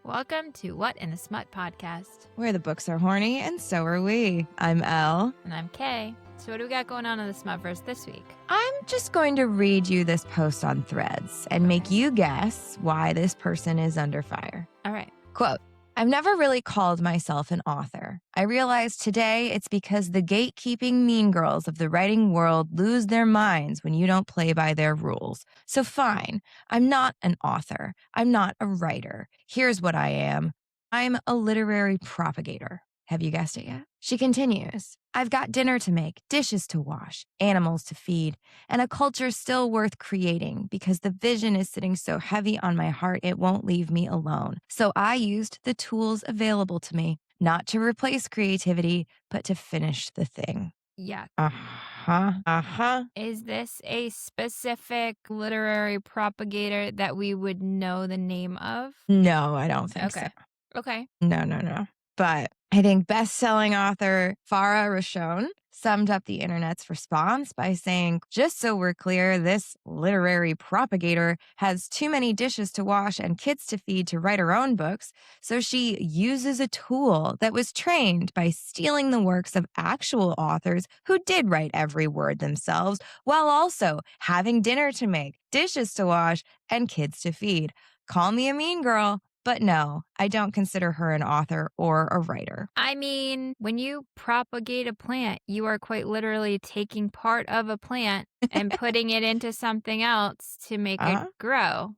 Welcome to What in a Smut podcast. Where the books are horny and so are we. I'm Elle. And I'm Kay. So what do we got going on in the Smutverse this week? I'm just going to read you this post on Threads and make you guess why this person is under fire. All right. Quote, I've never really called myself an author. I realize today it's because the gatekeeping mean girls of the writing world lose their minds when you don't play by their rules. So fine, I'm not an author. I'm not a writer. Here's what I am. I'm a literary propagator. Have you guessed it yet? She continues, I've got dinner to make, dishes to wash, animals to feed, and a culture still worth creating because the vision is sitting so heavy on my heart it won't leave me alone. So I used the tools available to me, not to replace creativity, but to finish the thing. Yeah. Uh-huh. Is this a specific literary propagator that we would know the name of? No, I don't think so. Okay. No. But I think best-selling author Farah Rashon summed up the internet's response by saying, just so we're clear, this literary propagator has too many dishes to wash and kids to feed to write her own books, so she uses a tool that was trained by stealing the works of actual authors who did write every word themselves, while also having dinner to make, dishes to wash, and kids to feed. Call me a mean girl. But no, I don't consider her an author or a writer. I mean, when you propagate a plant, you are quite literally taking part of a plant and putting it into something else to make it grow.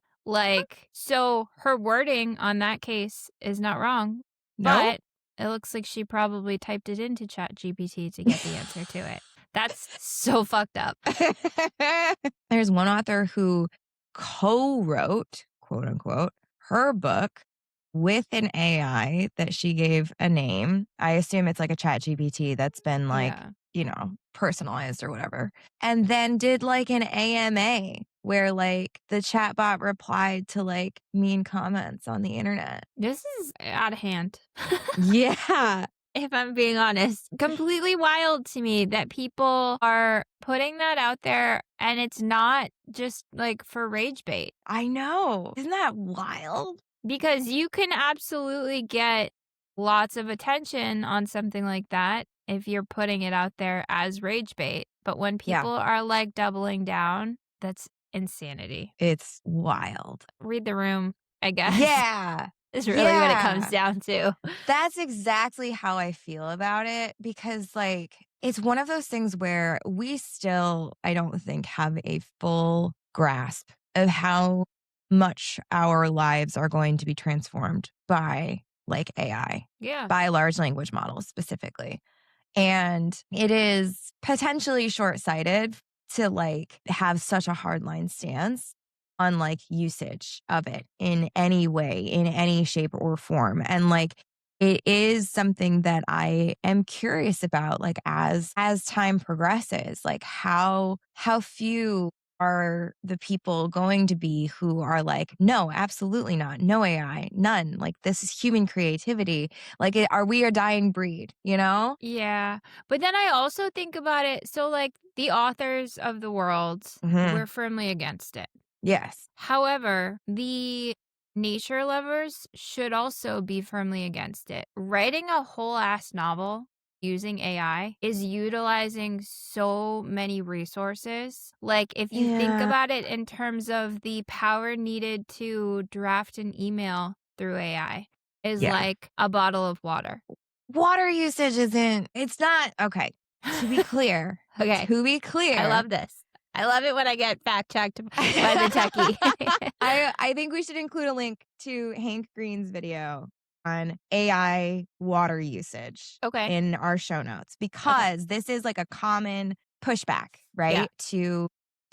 So her wording on that case is not wrong, but it looks like she probably typed it into ChatGPT to get the answer to it. That's so fucked up. There's one author who co-wrote, quote unquote, her book with an AI that she gave a name. I assume it's like a ChatGPT that's been personalized or whatever. And then did like an AMA where like the chatbot replied to like mean comments on the internet. This is out of hand. Yeah. If I'm being honest, completely wild to me that people are putting that out there and it's not just like for rage bait. I know. Isn't that wild? Because you can absolutely get lots of attention on something like that if you're putting it out there as rage bait. But when people are like doubling down, that's insanity. It's wild. Read the room, I guess. Yeah. Is really what it comes down to. That's exactly how I feel about it because, like, it's one of those things where we still, I don't think, have a full grasp of how much our lives are going to be transformed by, like, AI. Yeah. By large language models specifically. And it is potentially short-sighted to, like, have such a hardline stance on like usage of it in any way, in any shape or form. And like, it is something that I am curious about, like as time progresses, like how few are the people going to be who are like, no, absolutely not. No AI, none. Like this is human creativity. Like are we a dying breed, you know? Yeah. But then I also think about it. So like the authors of the world, we're firmly against it. Yes. However, the nature lovers should also be firmly against it. Writing a whole ass novel using AI is utilizing so many resources. Like if you think about it in terms of the power needed to draft an email through AI is like a bottle of water. Water usage it's not, okay, to be clear. To be clear. I love this. I love it when I get fact-checked by the techie. I think we should include a link to Hank Green's video on AI water usage in our show notes because this is like a common pushback, right, to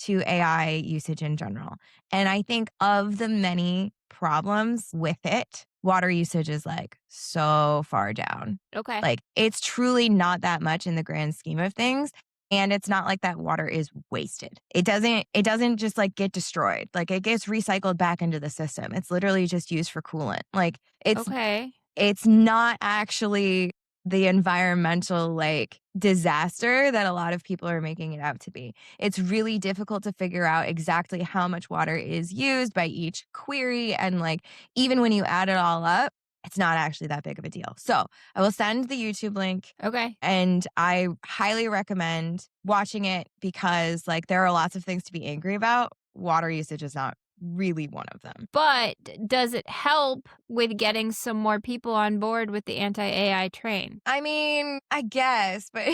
AI usage in general. And I think of the many problems with it, water usage is like so far down. Okay. Like it's truly not that much in the grand scheme of things. And it's not like that water is wasted. It doesn't just like get destroyed. Like it gets recycled back into the system. It's literally just used for coolant. Like it's not actually the environmental like disaster that a lot of people are making it out to be. It's really difficult to figure out exactly how much water is used by each query. And like, even when you add it all up, it's not actually that big of a deal. So I will send the YouTube link Okay. and I highly recommend watching it because like there are lots of things to be angry about. Water usage is not really one of them. But does it help with getting some more people on board with the anti-AI train? I mean, I guess, but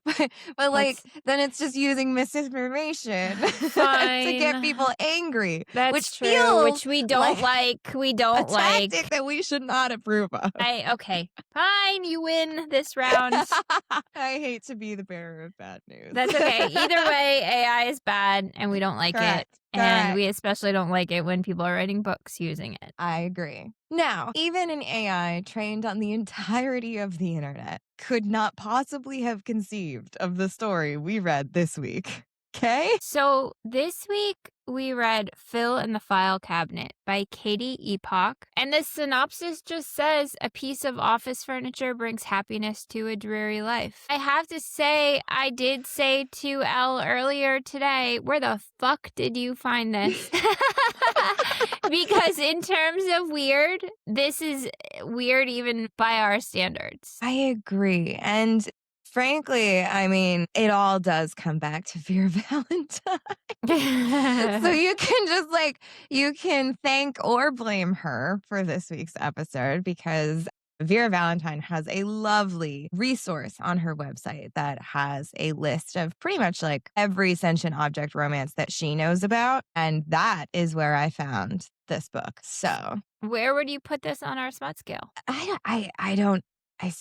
but like Let's then it's just using misinformation to get Fine. people angry, which That's true, feels which we don't like like, we a don't tactic like. that we should not approve of. Okay. Fine, you win this round. I hate to be the bearer of bad news. That's okay. Either way, AI is bad and we don't like it. Correct. And Correct. we especially don't like it when people are writing books using it. I agree. Now, even an AI trained on the entirety of the internet could not possibly have conceived of the story we read this week. Okay? So this week we read Phil in the File Cabinet by Katy Epoch. And the synopsis just says a piece of office furniture brings happiness to a dreary life. I have to say, I did say to Elle earlier today, where the fuck did you find this? Because in terms of weird, this is weird even by our standards. I agree. And frankly, I mean, it all does come back to Vera Valentine. So you can just like, you can thank or blame her for this week's episode because Vera Valentine has a lovely resource on her website that has a list of pretty much like every sentient object romance that she knows about. And that is where I found this book. So Where would you put this on our smut scale? I don't, I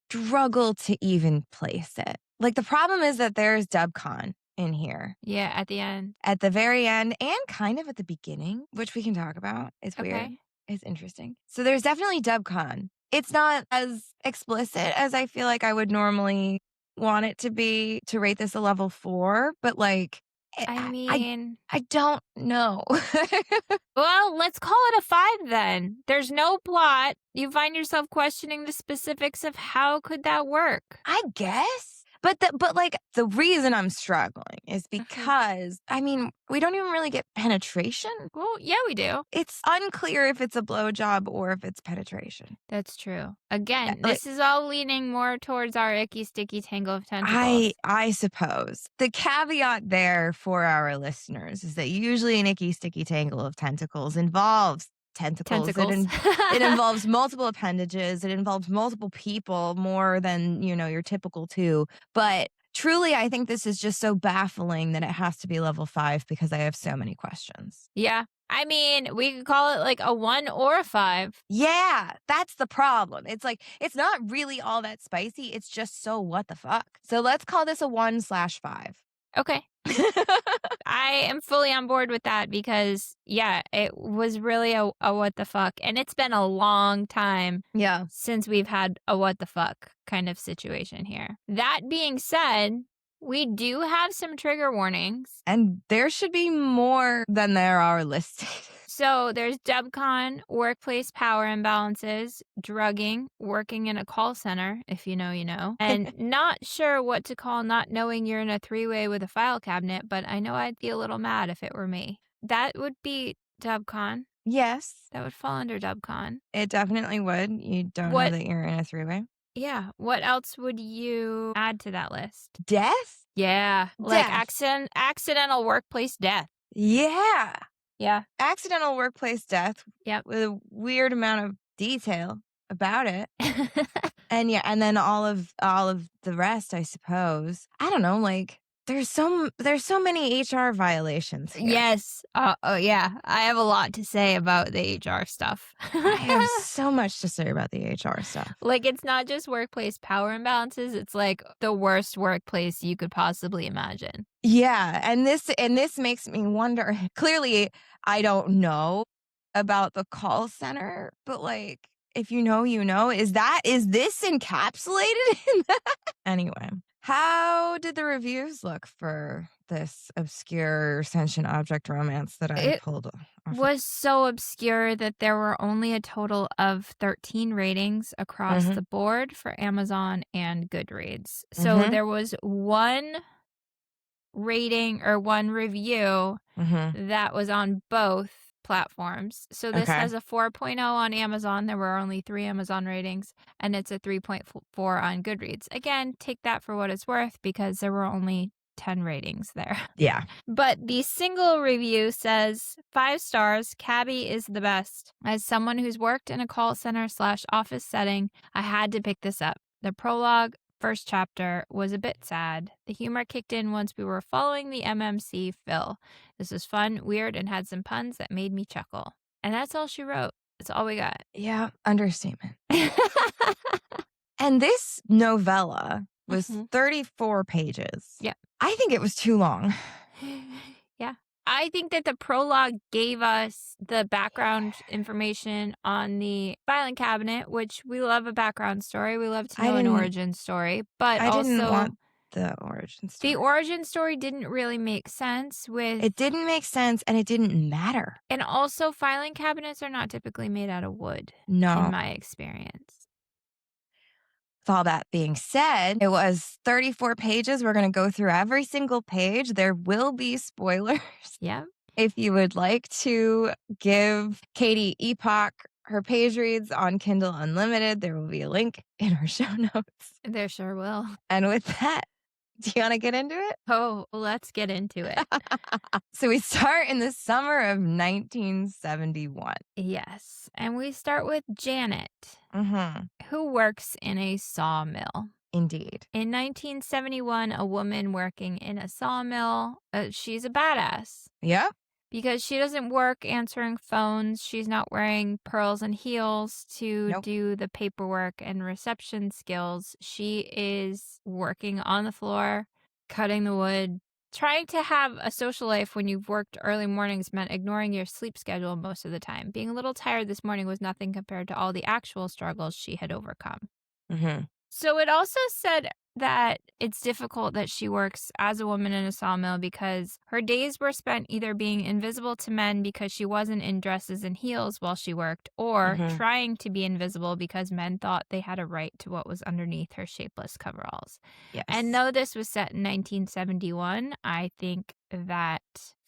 struggle to even place it. Like the problem is that there's DubCon in here Yeah, at the end. at the very end and kind of at the beginning, which we can talk about. It's weird. Okay. It's interesting. So there's definitely DubCon. It's not as explicit as I feel like I would normally want it to be to rate this a level 4, but like I I mean, I don't know. well, let's call it a 5 then. There's no plot. You find yourself questioning the specifics of how could that work? I guess. But like the reason I'm struggling is because I mean, we don't even really get penetration. Well, yeah, we do. It's unclear if it's a blowjob or if it's penetration. That's true. Again, Like this is all leaning more towards our icky, sticky tangle of tentacles. I suppose. The caveat there for our listeners is that usually an icky, sticky tangle of tentacles involves tentacles. Tentacles. It involves multiple appendages. It involves multiple people more than, you know, your typical 2. But truly, I think this is just so baffling that it has to be level 5 because I have so many questions. Yeah. I mean, we could call it like a 1 or a 5. Yeah, that's the problem. It's like, it's not really all that spicy. It's just so what the fuck. So let's call this a 1/5. Okay. I am fully on board with that because, yeah, it was really a what the fuck. And it's been a long time Yeah. since we've had a what the fuck kind of situation here. That being said, we do have some trigger warnings. And there should be more than there are listed. So there's DubCon, workplace power imbalances, drugging, working in a call center, if you know, you know, and not sure what to call not knowing you're in a 3-way with a file cabinet, but I know I'd be a little mad if it were me. That would be DubCon. Yes, That would fall under DubCon. it definitely would. You don't know What? that you're in a 3-way. Yeah. What else would you add to that list? Death? Yeah. Like Death. accidental workplace death. Yeah. Yeah. Accidental workplace death Yep. with a weird amount of detail about it. And yeah, and then all of the rest, I suppose. I don't know, like there's so many HR violations here. Yes. Oh, yeah. I have a lot to say about the HR stuff. I have so much to say about the HR stuff. Like, it's not just workplace power imbalances. It's like the worst workplace you could possibly imagine. Yeah, and this makes me wonder. Clearly, I don't know about the call center, but like if you know, you know. Is this encapsulated in that? Anyway, How did the reviews look for this obscure sentient object romance that I It pulled off of? was so obscure that there were only a total of 13 ratings across Mhm, the board for Amazon and Goodreads. So mhm, there was one rating or one review mhm. that was on both platforms. So this Okay. has a 4.0 on Amazon. There were only 3 Amazon ratings, and it's a 3.4 on Goodreads. Again, take that for what it's worth because there were only 10 ratings there. Yeah. But the single review says 5 stars, Cabby is the best. As someone who's worked in a call center/office setting, I had to pick this up. The prologue, first chapter, was a bit sad. The humor kicked in once we were following the MMC Phil. This was fun, weird, and had some puns that made me chuckle. And that's all she wrote. That's all we got. Yeah, understatement. And this novella was Mhm. 34 pages. Yeah. I think it was too long. Yeah. I think that the prologue gave us the background information on the filing cabinet, which we love a background story. We love to I know an didn't origin story, but I didn't also want the origin the story. origin story didn't really make sense with, It didn't make sense and it didn't matter. and also filing cabinets are not typically made out of wood, in No. my experience. With all that being said, it was 34 pages. We're going to go through every single page. There will be spoilers. Yeah, If you would like to give Katy Epoch her page reads on Kindle Unlimited, there will be a link in our show notes. there sure will. And with that, do you want to get into it? Oh, let's get into it. So we start in the summer of 1971. Yes. And we start with Janet, Mm-hmm. who works in a sawmill. Indeed. In 1971, a woman working in a sawmill, she's a badass Yeah. because she doesn't work answering phones. She's not wearing pearls and heels to Nope. do the paperwork and reception skills. She is working on the floor, cutting the wood. Trying to have a social life when you've worked early mornings meant ignoring your sleep schedule most of the time. Being a little tired this morning was nothing compared to all the actual struggles she had overcome. Mm-hmm. So it also said that it's difficult that she works as a woman in a sawmill because her days were spent either being invisible to men because she wasn't in dresses and heels while she worked, or Mm-hmm. trying to be invisible because men thought they had a right to what was underneath her shapeless coveralls. And Yes. though this was set in 1971, I think that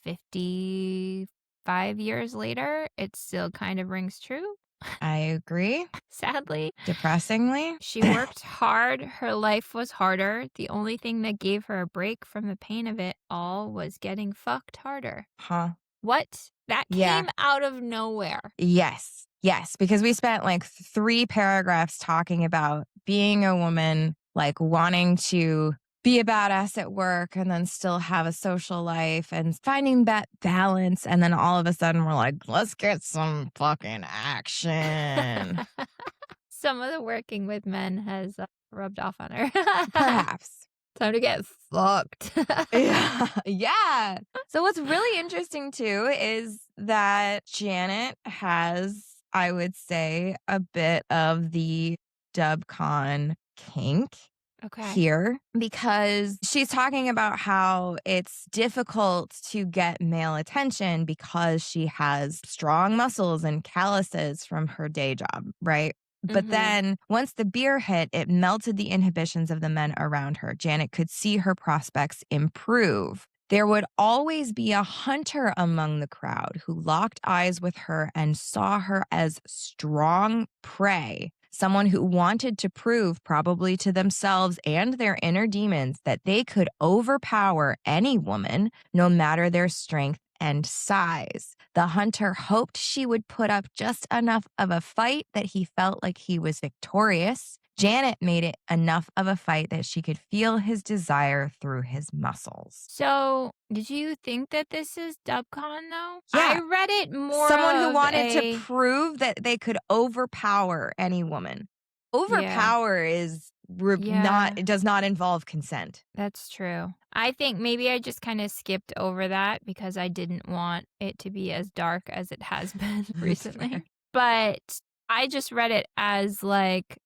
55 years later, it still kind of rings true, I agree. sadly. Depressingly. She worked hard. Her life was harder. The only thing that gave her a break from the pain of it all was getting fucked harder. Huh. What? That Yeah. came out of nowhere. Yes. Yes. Because we spent like 3 paragraphs talking about being a woman, like wanting to be a badass at work and then still have a social life and finding that balance. And then all of a sudden we're like, let's get some fucking action. Some of the working with men has rubbed off on her. Perhaps. Time to get fucked. Yeah. Yeah. So what's really interesting too is that Janet has, I would say, a bit of the dubcon kink Okay. here because she's talking about how it's difficult to get male attention because she has strong muscles and calluses from her day job, right? But Mm-hmm. then once the beer hit, it melted the inhibitions of the men around her. Janet could see her prospects improve. There would always be a hunter among the crowd who locked eyes with her and saw her as strong prey, someone who wanted to prove, probably to themselves and their inner demons, that they could overpower any woman, no matter their strength and size. The hunter hoped she would put up just enough of a fight that he felt like he was victorious. Janet made it enough of a fight that she could feel his desire through his muscles. So, did you think that this is dubcon though? I Yeah, read it more someone who of wanted to a, prove that they could overpower any woman. yeah. Overpower is not, Yeah. it does not involve consent. That's true. I think maybe I just kind of skipped over that because I didn't want it to be as dark as it has been That's recently. fair. But I just read it as, like,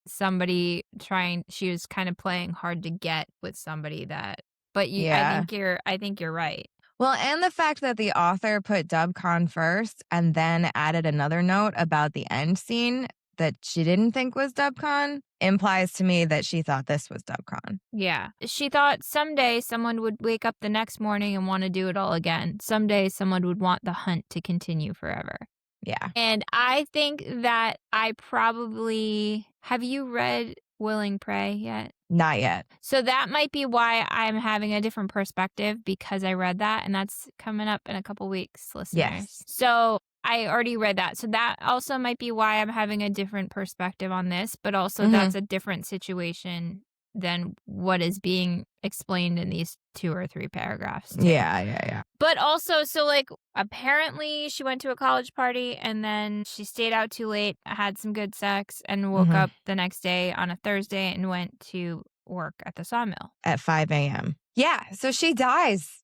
she was kinda playing hard to get with somebody that but you Yeah. I think you're right. Well, and the fact that the author put Dubcon first and then added another note about the end scene that she didn't think was Dubcon implies to me that she thought this was Dubcon. Yeah. She thought someday someone would wake up the next morning and wanna do it all again. Someday someone would want the hunt to continue forever. Yeah. And I think that I probably have you read Willing Prey yet? Not yet. So that might be why I'm having a different perspective because I read that, and that's coming up in a couple weeks, listeners. Yes. So I already read that. So that also might be why I'm having a different perspective on this, but also Mhm. that's a different situation than what is being explained in these 2 or 3 paragraphs too. Yeah, yeah, yeah. But also, so, like, apparently she went to a college party and then she stayed out too late, had some good sex, and woke Mhm. up the next day on a Thursday and went to work at the sawmill. At 5 a.m. Yeah, so she dies.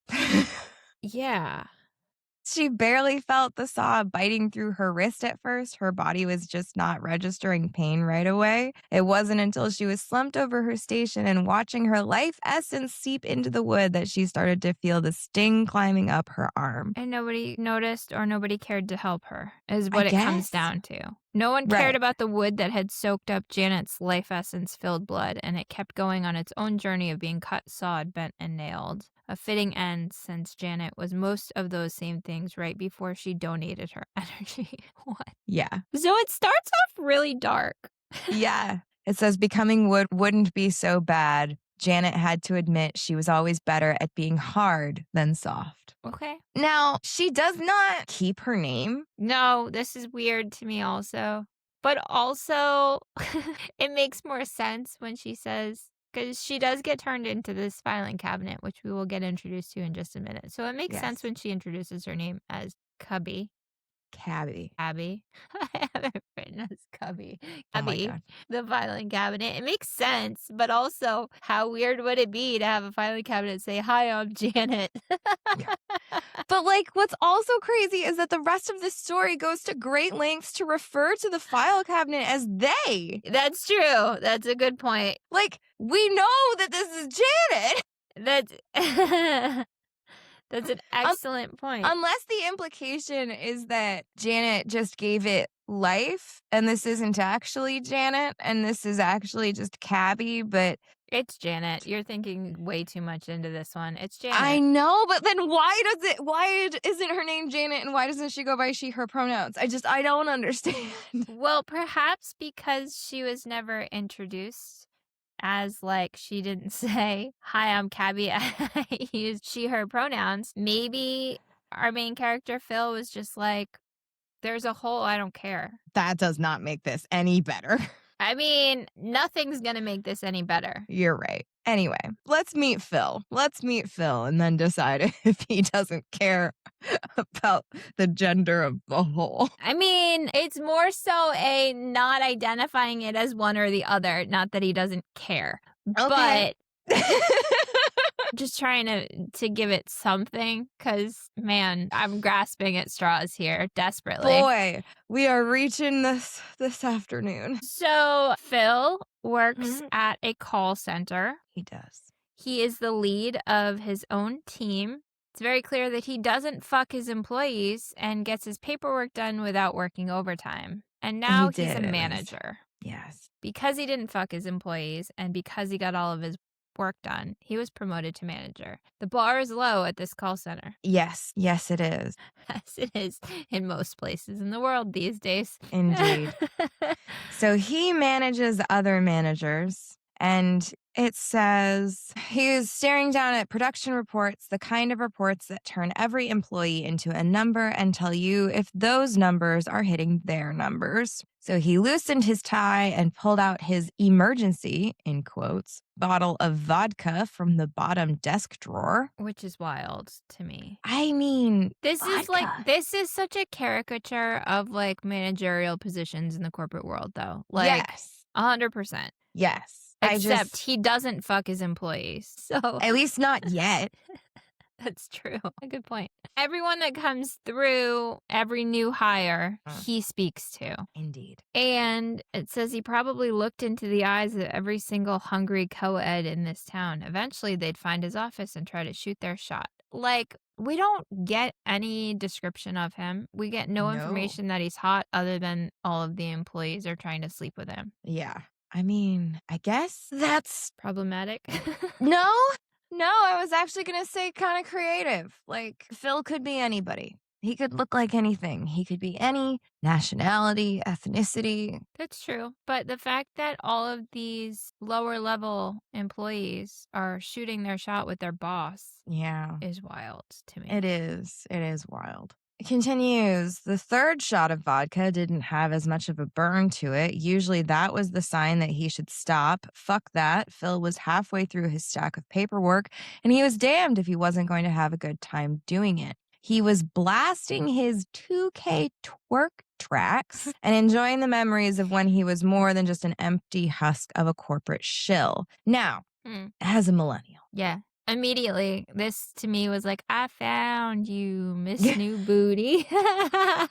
Yeah. She barely felt the saw biting through her wrist at first. Her body was just not registering pain right away. It wasn't until she was slumped over her station and watching her life essence seep into the wood that she started to feel the sting climbing up her arm. And nobody noticed or nobody cared to help her, is I what it comes guess. down to. No one cared Right. about the wood that had soaked up Janet's life essence filled blood, and it kept going on its own journey of being cut, sawed, bent, and nailed. A fitting end since Janet was most of those same things right before she donated her energy. What? Yeah. So it starts off really dark. Yeah. It says becoming wood wouldn't be so bad. Janet had to admit she was always better at being hard than soft. Okay. Now, she does not keep her name. No, this is weird to me also. But also, it makes more sense when she says, because she does get turned into this filing cabinet, which we will get introduced to in just a minute. So it makes sense Yes. when she introduces her name as Cubby. Cabby. Abby. I have it written as Cubby. Oh my Abby, God. the filing cabinet. It makes sense, but also, how weird would it be to have a filing cabinet say, "Hi, I'm Janet." Yeah. But like what's also crazy is that the rest of the story goes to great lengths to refer to the file cabinet as they. That's true. That's a good point. Like, we know that this is Janet. That's that's an Un- excellent point. Unless the implication is that Janet just gave it life and this isn't actually Janet and this is actually just Cabby, but It's Janet. You're thinking way too much into this one. It's I Janet. know, but then why isn't her name Janet and why doesn't she go by she, her pronouns? I don't understand. Well, perhaps because she was never introduced as, like, she didn't say, "Hi, I'm Cabby." I used she, her pronouns. Maybe our main character, Phil, was just like, "There's a hole, I don't care." That does not make this any better. I mean, nothing's gonna make this any better. You're right. Anyway, let's meet Phil. Let's meet Phil and then decide if he doesn't care about the gender of the whole. I mean, it's more so a not identifying it as one or the other, not that he doesn't care. Okay. But just trying to give it something, because man, I'm grasping at straws here desperately. Boy, we are reaching this afternoon. So Phil works Mhm. at a call center. He does. He is the lead of his own team. It's very clear that he doesn't fuck his employees and gets his paperwork done without working overtime. And He now he's a did, at least. manager. Yes. Because he didn't fuck his employees and because he got all of his work done, he was promoted to manager. The bar is low at this call center, Yes. Yes, it is. as it is in most places in the world these days. Indeed. So he manages other managers, and it says he is staring down at production reports, the kind of reports that turn every employee into a number and tell you if those numbers are hitting their numbers. So he loosened his tie and pulled out his emergency, in quotes, bottle of vodka from the bottom desk drawer. Which is wild to me. I mean, This is like, vodka. this is such a caricature of like managerial positions in the corporate world, though. Like, Yes. 100%. Yes. Except he doesn't fuck his employees. So At least not yet. That's true. A good point. Everyone that comes through, every new hire, he speaks to. Indeed. And it says he probably looked into the eyes of every single hungry co-ed in this town. Eventually, they'd find his office and try to shoot their shot. Like, we don't get any description of him. We get no No. information that he's hot other than all of the employees are trying to sleep with him. Yeah. I mean, I guess that's Problematic. no. No, I was actually going to say kind of creative. Like, Phil could be anybody. He could look like anything. He could be any nationality, ethnicity. That's true. But the fact that all of these lower level employees are shooting their shot with their boss Yeah, is wild to me. it is. It is wild. It continues. The third shot of vodka didn't have as much of a burn to it. Usually that was the sign that he should stop. Fuck that. Phil was halfway through his stack of paperwork, and he was damned if he wasn't going to have a good time doing it. He was blasting his 2K twerk tracks and enjoying the memories of when he was more than just an empty husk of a corporate shill. Now, as a millennial. Yeah. Immediately, this to me was like, I found you, Miss New Booty. I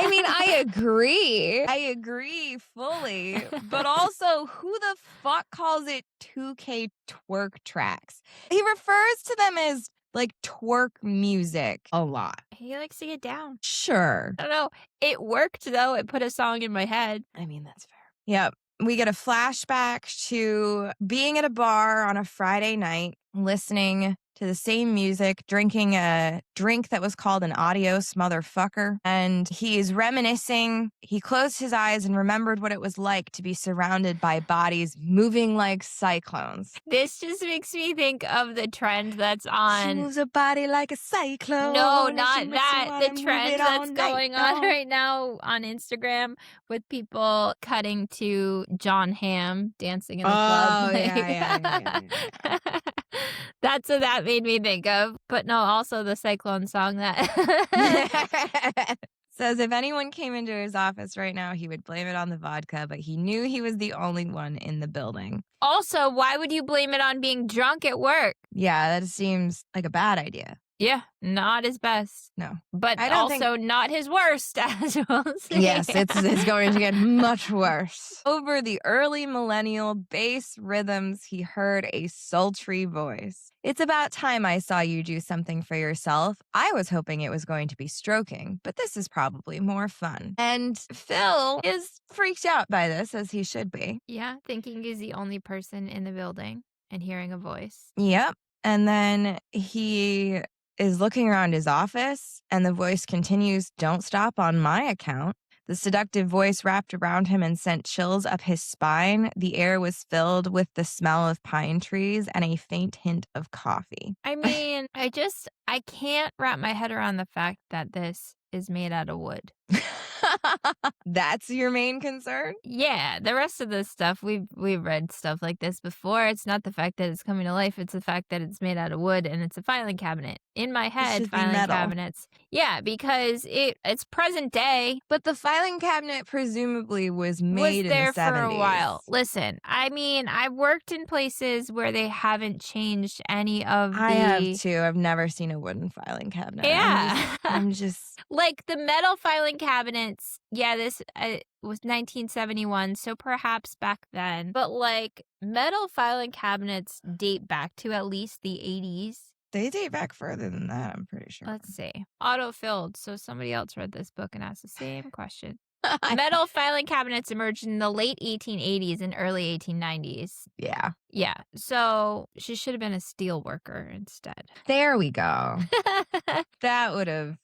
mean, I agree. I agree fully. But also, who the fuck calls it 2K twerk tracks? He refers to them as like twerk music a lot. He likes to get down. Sure. I don't know. It worked, though. It put a song in my head. I mean, that's fair. Yep. We get a flashback to being at a bar on a Friday night, listening to the same music, drinking a drink that was called an adios motherfucker. And he's reminiscing. He closed his eyes and remembered what it was like to be surrounded by bodies moving like cyclones. This just makes me think of the trend that's on. She moves her body like a cyclone. No, and not she makes you that. wanna The move trend it that's all night going on long. right now on Instagram with people cutting to John Hamm dancing in the club. Oh, yeah. That's what that made me think of. But no, also the Cyclone song that. Says if anyone came into his office right now, he would blame it on the vodka, but he knew he was the only one in the building. Also, why would you blame it on being drunk at work? Yeah, that seems like a bad idea. Yeah, not his best. No. But I don't also not his worst, as we'll see. Yes, it's going to get much worse. Over the early millennial bass rhythms, he heard a sultry voice. It's about time I saw you do something for yourself. I was hoping it was going to be stroking, but this is probably more fun. And Phil is freaked out by this, as he should be. Yeah, thinking he's the only person in the building and hearing a voice. Yep. And then he is looking around his office, and the voice continues, "Don't stop on my account." The seductive voice wrapped around him and sent chills up his spine. The air was filled with the smell of pine trees and a faint hint of coffee. I mean, I can't wrap my head around the fact that this is made out of wood. That's your main concern? Yeah, the rest of this stuff, we've read stuff like this before. It's not the fact that it's coming to life. It's the fact that it's made out of wood and it's a filing cabinet. In my head, should be filing metal. cabinets. Yeah, because it's present day. But the filing cabinet presumably was made Was there in the 70s. for a while. Listen, I mean, I've worked in places where they haven't changed any of I have too. I've never seen a wooden filing cabinet. Yeah. I'm just like the metal filing cabinets. Yeah, this was 1971, so perhaps back then. But like metal filing cabinets date back to at least the 80s. They date back further than that, I'm pretty sure. Let's see. Autofilled. So somebody else read this book and asked the same question. Metal filing cabinets emerged in the late 1880s and early 1890s. Yeah. Yeah. So she should have been a steel worker instead. There we go. That would have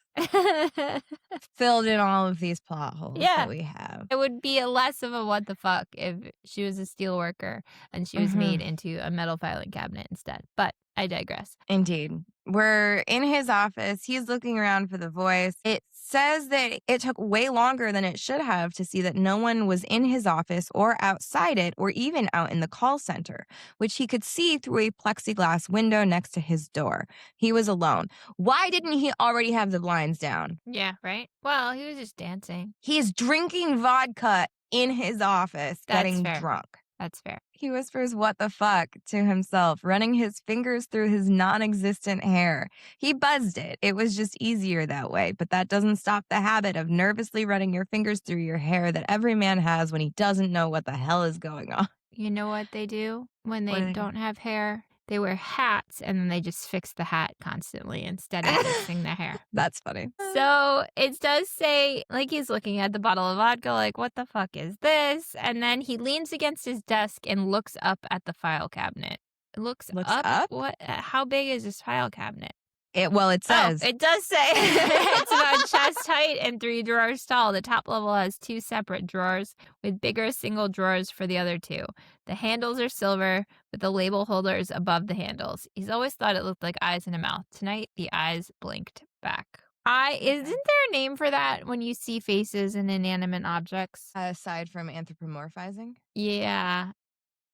filled in all of these plot holes that we have. It would be less of a what the fuck if she was a steel worker and she was made into a metal filing cabinet instead. But I digress. Indeed. We're in his office. He's looking around for the voice. It says that it took way longer than it should have to see that no one was in his office or outside it or even out in the call center, which he could see through a plexiglass window next to his door. He was alone. Why didn't he already have the blinds down? Yeah, right? Well, he was just dancing. He's drinking vodka in his office, That's getting fair. drunk. That's fair. He whispers, "What the fuck?" to himself, running his fingers through his non existent hair. He buzzed it. It was just easier that way, but that doesn't stop the habit of nervously running your fingers through your hair that every man has when he doesn't know what the hell is going on. You know what they do when What they do they do? don't have hair? They wear hats and then they just fix the hat constantly instead of fixing the hair. That's funny. So it does say, like, he's looking at the bottle of vodka, like, what the fuck is this? And then he leans against his desk and looks up at the file cabinet. Looks Looks up? up. What? How big is this file cabinet? It Oh, says, it does say it's about chest height and 3 drawers tall. The top level has 2 separate drawers with bigger single drawers for the other 2. The handles are silver with the label holders above the handles. He's always thought it looked like eyes in a mouth. Tonight, the eyes blinked back. Isn't there a name for that when you see faces in inanimate objects? aside from anthropomorphizing. Yeah.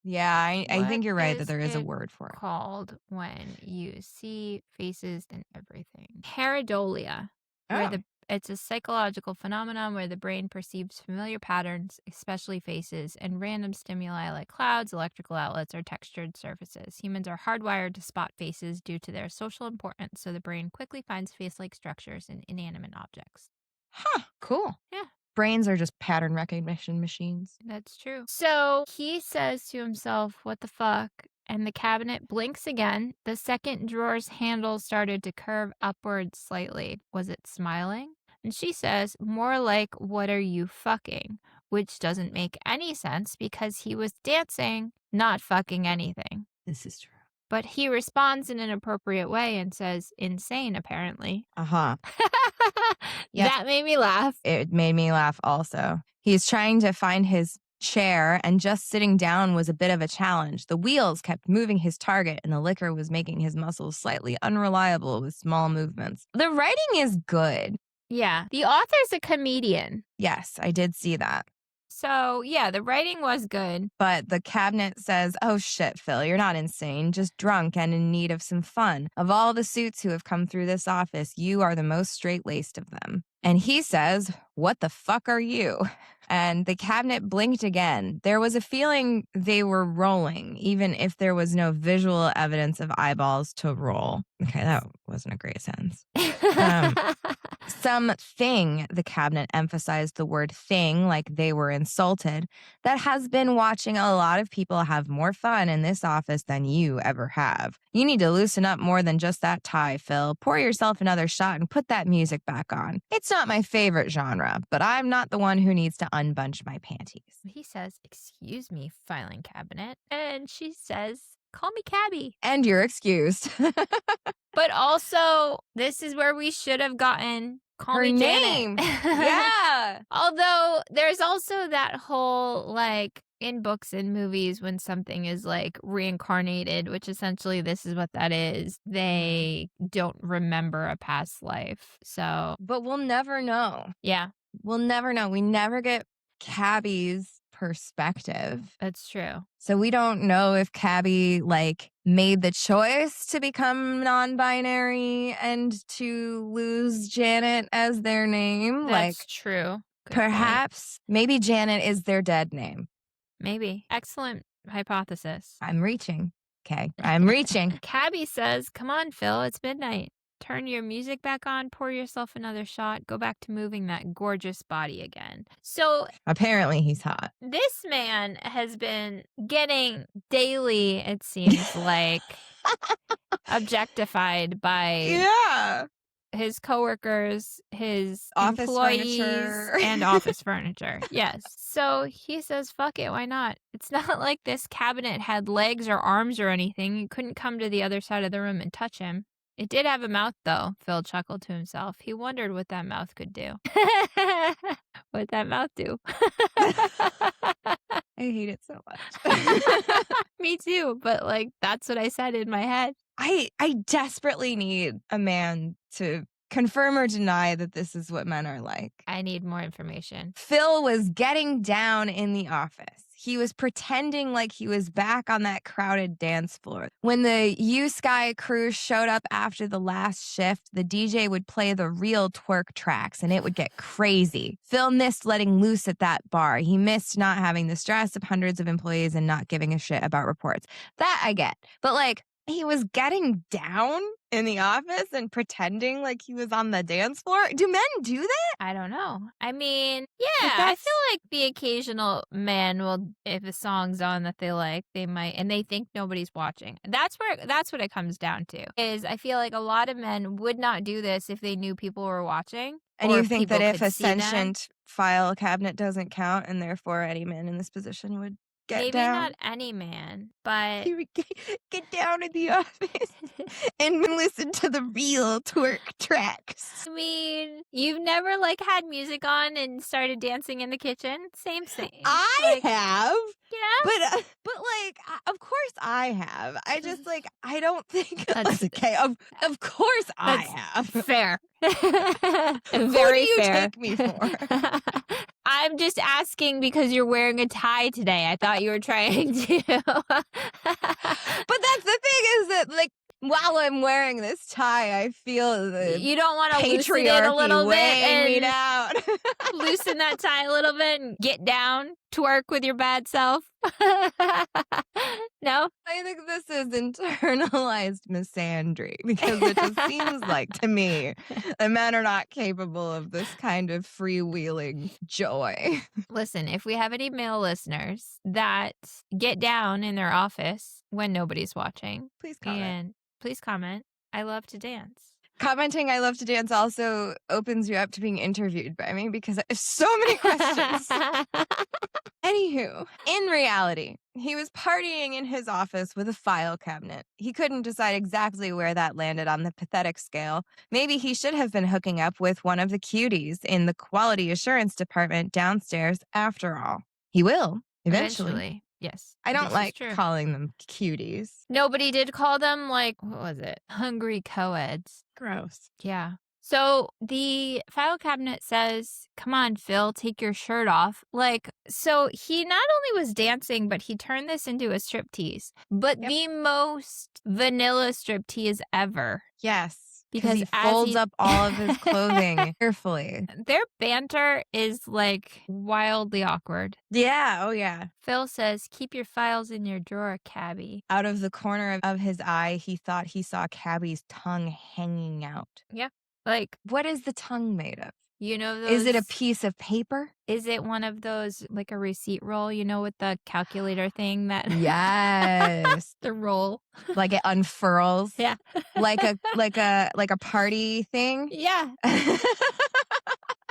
Yeah, I think What you're right that is there is a it word for it. called when you see faces in everything? Pareidolia. Where Oh. it's a psychological phenomenon where the brain perceives familiar patterns, especially faces, and random stimuli like clouds, electrical outlets, or textured surfaces. Humans are hardwired to spot faces due to their social importance, so the brain quickly finds face-like structures in inanimate objects. Huh, cool. Yeah. Brains are just pattern recognition machines. That's true. So he says to himself, what the fuck? And the cabinet blinks again. The second drawer's handle started to curve upward slightly. Was it smiling? And she says, more like, what are you fucking? Which doesn't make any sense because he was dancing, not fucking anything. This is true. But he responds in an appropriate way and says, insane, apparently. Uh-huh. Yep. That made me laugh. It made me laugh also. He's trying to find his chair, and just sitting down was a bit of a challenge. The wheels kept moving his target, and the liquor was making his muscles slightly unreliable with small movements. The writing is good. Yeah. The author's a comedian. Yes, I did see that. So, yeah, the writing was good. But the cabinet says, "Oh shit, Phil, you're not insane, just drunk and in need of some fun. Of all the suits who have come through this office, you are the most straight-laced of them." And he says, "What the fuck are you?" And the cabinet blinked again. There was a feeling they were rolling, even if there was no visual evidence of eyeballs to roll. Okay, that wasn't a great sentence. Something, the cabinet emphasized the word thing like they were insulted, that has been watching a lot of people have more fun in this office than you ever have. You need to loosen up more than just that tie, Phil. Pour yourself another shot and put that music back on. It's not my favorite genre, but I'm not the one who needs to unbunch my panties. He says, excuse me, filing cabinet. And she says, call me Cabby. And you're excused. But also, this is where we should have gotten call Her me name. Janet. Yeah. Although there's also that whole, like, in books and movies when something is like reincarnated, which essentially this is what that is. They don't remember a past life. So, But we'll never know. yeah, We'll never know. We never get Cabby's perspective. that's true. So we don't know if Cabby like made the choice to become non-binary and to lose Janet as their name. That's true. Good point. Perhaps maybe Janet is their dead name. Maybe. Excellent hypothesis. I'm reaching. Okay, I'm reaching. Cabby says, come on, Phil, it's midnight. Turn your music back on, pour yourself another shot, go back to moving that gorgeous body again. So Apparently he's hot. this man has been getting daily, it seems like, objectified by Yeah. his coworkers, his Office employees, furniture. and office furniture. Yes. So he says, fuck it, why not? It's not like this cabinet had legs or arms or anything. You couldn't come to the other side of the room and touch him. It did have a mouth, though, Phil chuckled to himself. He wondered what that mouth could do. What'd that mouth do? I hate it so much. Me too, but like that's what I said in my head. I desperately need a man to confirm or deny that this is what men are like. I need more information. Phil was getting down in the office. He was pretending like he was back on that crowded dance floor. When the U Sky crew showed up after the last shift, the DJ would play the real twerk tracks and it would get crazy. Phil missed letting loose at that bar. He missed not having the stress of hundreds of employees and not giving a shit about reports. That I get. But like, he was getting down in the office and pretending like he was on the dance floor. Do men do that? I don't know. I mean, yeah, Like, I feel like the occasional man will, if a song's on that they like, they might, and they think nobody's watching. That's what it comes down to. Is I feel like a lot of men would not do this if they knew people were watching. And or you think that people if could a see them. sentient file cabinet doesn't count and therefore any man in this position would get Maybe down? not any man, but He would get down in the office and listen to the real twerk tracks. I mean, you've never like had music on and started dancing in the kitchen? Same. I Like, have. yeah. But like, of course I have. I just like, I don't think That's- okay. Of course I That's have. Fair. Who Very do you fair. take me for? I'm just asking because you're wearing a tie today. I thought you were trying to. But that's the thing is that like while I'm wearing this tie, I feel the You don't want to loosen it a patriarchy little bit weighing me and down. loosen that tie a little bit and get down, twerk with your bad self. No? I think this is internalized misandry because it just seems like to me that men are not capable of this kind of freewheeling joy. Listen, if we have any male listeners that get down in their office when nobody's watching, Please comment. and please comment. I love to dance. Commenting I love to dance also opens you up to being interviewed by me because I have so many questions. Anywho, in reality, he was partying in his office with a file cabinet. He couldn't decide exactly where that landed on the pathetic scale. Maybe he should have been hooking up with one of the cuties in the quality assurance department downstairs after all. He will, eventually. Yes. I don't this is like true. calling them cuties. Nobody did call them, like, what was it? Hungry co-eds. Gross. Yeah. So the file cabinet says, come on, Phil, take your shirt off. Like, so he not only was dancing, but he turned this into a striptease. But the most vanilla striptease ever. Yes. Because he as folds he- up all of his clothing carefully. Their banter is like wildly awkward. Yeah. Oh, yeah. Phil says, keep your files in your drawer, cabbie. Out of the corner of his eye, he thought he saw Cabby's tongue hanging out. Yeah. Like, What is the tongue made of? you know those... Is it a piece of paper? Is it one of those, like a receipt roll, you know, with the calculator thing that... Yes. the roll. Like it unfurls. Yeah. like a party thing. Yeah.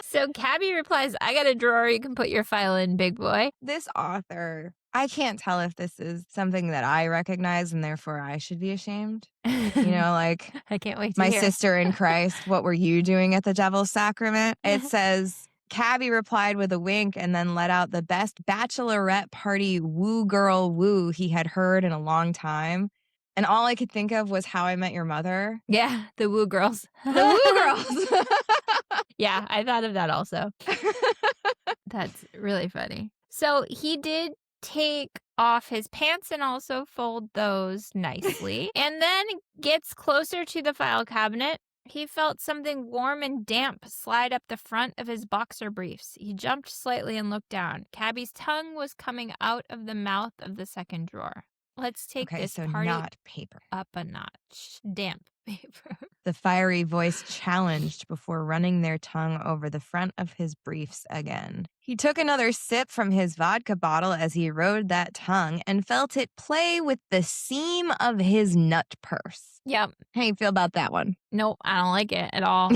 So Cabby replies, I got a drawer you can put your file in, big boy. This author, I can't tell if this is something that I recognize and therefore I should be ashamed. You know, like I can't wait to my hear. sister in Christ, what were you doing at the Devil's Sacrament? It says, Cabby replied with a wink and then let out the best bachelorette party woo girl woo he had heard in a long time. And all I could think of was How I Met Your Mother. Yeah, the woo girls. The woo girls. Yeah, I thought of that also. That's really funny. So he did take off his pants and also fold those nicely. And then gets closer to the file cabinet. He felt something warm and damp slide up the front of his boxer briefs. He jumped slightly and looked down. Cabby's tongue was coming out of the mouth of the second drawer. Let's take this so party not paper. up a notch. Damp paper. The fiery voice challenged before running their tongue over the front of his briefs again. He took another sip from his vodka bottle as he rode that tongue and felt it play with the seam of his nut purse. Yep. How do you feel about that one? Nope, I don't like it at all.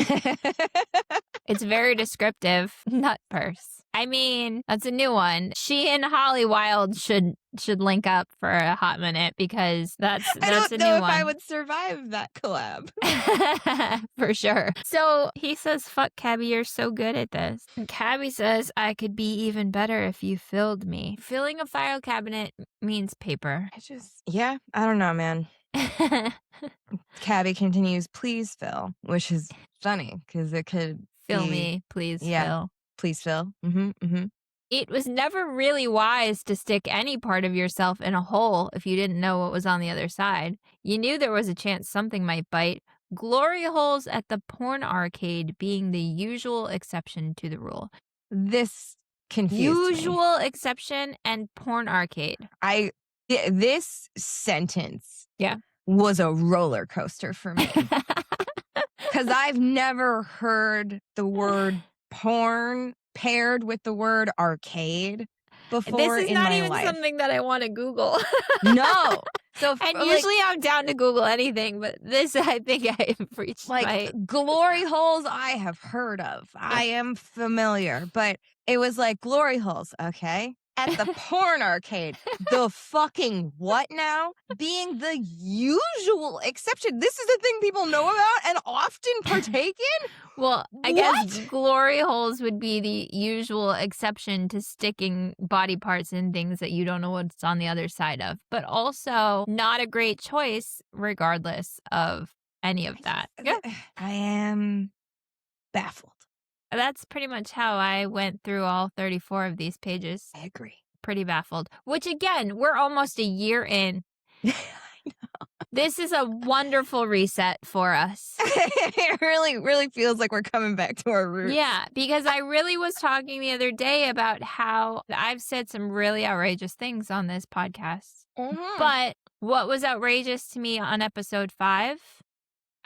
It's very descriptive. Nut purse. I mean, that's a new one. She and Holly Wild should link up for a hot minute because that's I don't a know new if one. I would survive that collab. For sure. So he says, fuck, Cabby, you're so good at this. And Cabby says, I could be even better if you filled me. Filling a file cabinet means paper. Yeah, I don't know, man. Cabby continues, please, Phil, which is funny because it could Fill be, me, please, Yeah. Phil. Please, Phil. Mm-hmm. It was never really wise to stick any part of yourself in a hole if you didn't know what was on the other side. You knew there was a chance something might bite. Glory holes at the porn arcade being the usual exception to the rule. This confused me. Usual exception and porn arcade. This sentence Yeah. was a roller coaster for me. Because I've never heard the word porn paired with the word arcade before This is in not my even life. something that I want to Google. No. So And usually I'm down to Google anything, but this I think I have reached my glory holes I have heard of. I am familiar, but it was like glory holes, okay? At the porn arcade. The fucking what now? Being the usual exception. This is a thing people know about and often partake in? Well, I guess glory holes would be the usual exception to sticking body parts in things that you don't know what's on the other side of, but also not a great choice regardless of any of that. Yeah. I am baffled. That's pretty much how I went through all 34 of these pages. I agree. Pretty baffled. Which again, we're almost a year in. I know. This is a wonderful reset for us. It really feels like we're coming back to our roots. Yeah, because I really was talking the other day about how I've said some really outrageous things on this podcast. Mm-hmm. But what was outrageous to me on episode 5,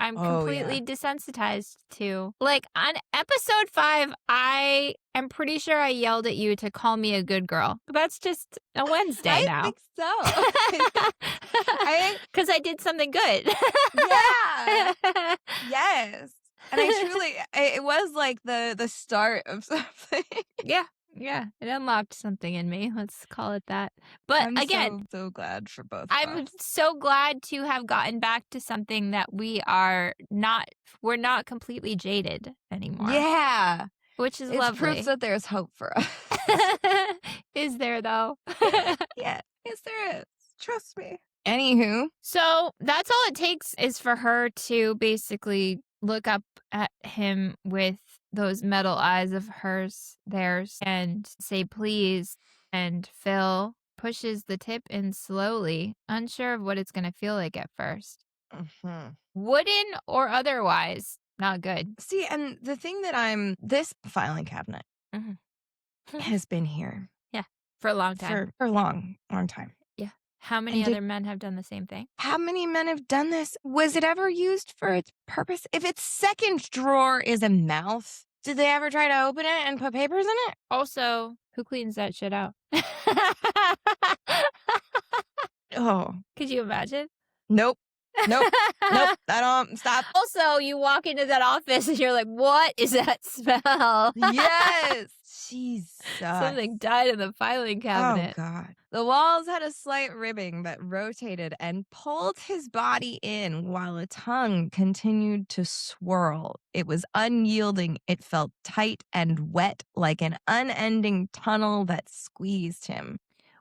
I'm completely desensitized to. Like, on episode 5, I am pretty sure I yelled at you to call me a good girl. That's just a Wednesday now. I think so. Because I did something good. Yeah. Yes. And it was like the start of something. Yeah, it unlocked something in me. Let's call it that. But I'm again, so glad for both of I'm us. so glad to have gotten back to something that we're not completely jaded anymore. Yeah. Which is it's lovely. Proof that there's hope for us. Is there though? Yeah. Yes, there is. Trust me. Anywho. So that's all it takes is for her to basically look up at him with those metal eyes of theirs, and say please. And Phil pushes the tip in slowly, unsure of what it's going to feel like at first. Mm-hmm. Wooden or otherwise, not good. See, and the thing that this filing cabinet has been here. Yeah, for a long time. For a long time. Yeah. How many other men have done the same thing? How many men have done this? Was it ever used for its purpose? If its second drawer is a mouth, did they ever try to open it and put papers in it? Also, who cleans that shit out? Oh. Could you imagine? Nope. I don't. Stop. Also, you walk into that office and you're like, what is that smell? Yes. Jesus. Something died in the filing cabinet. Oh, God. The walls had a slight ribbing that rotated and pulled his body in while a tongue continued to swirl. It was unyielding. It felt tight and wet like an unending tunnel that squeezed him.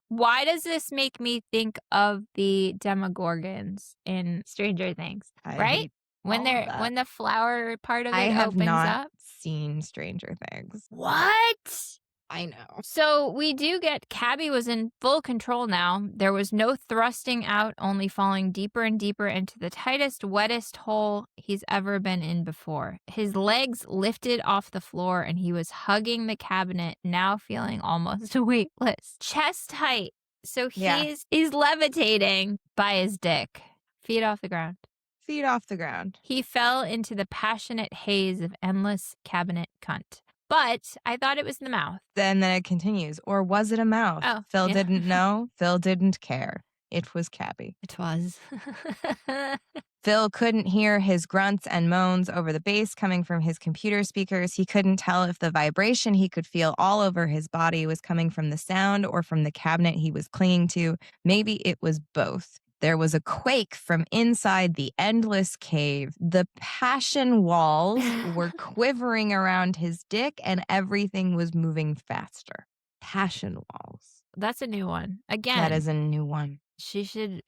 Why does this make me think of the Demogorgons in Stranger Things? Right? When the flower part of it opens up. I have not seen Stranger Things. What? I know. So we do get Cabby was in full control now. There was no thrusting out, only falling deeper and deeper into the tightest, wettest hole he's ever been in before. His legs lifted off the floor and he was hugging the cabinet, now feeling almost weightless. Chest height. So he's levitating by his dick. Feet off the ground. Feet off the ground. He fell into the passionate haze of endless cabinet cunt. But I thought it was the mouth. Then it continues. Or was it a mouth? Oh, Phil didn't know. Phil didn't care. It was Cabby. It was. Phil couldn't hear his grunts and moans over the bass coming from his computer speakers. He couldn't tell if the vibration he could feel all over his body was coming from the sound or from the cabinet he was clinging to. Maybe it was both. There was a quake from inside the endless cave. The passion walls were quivering around his dick and everything was moving faster. Passion walls. That's a new one. Again. That is a new one. She should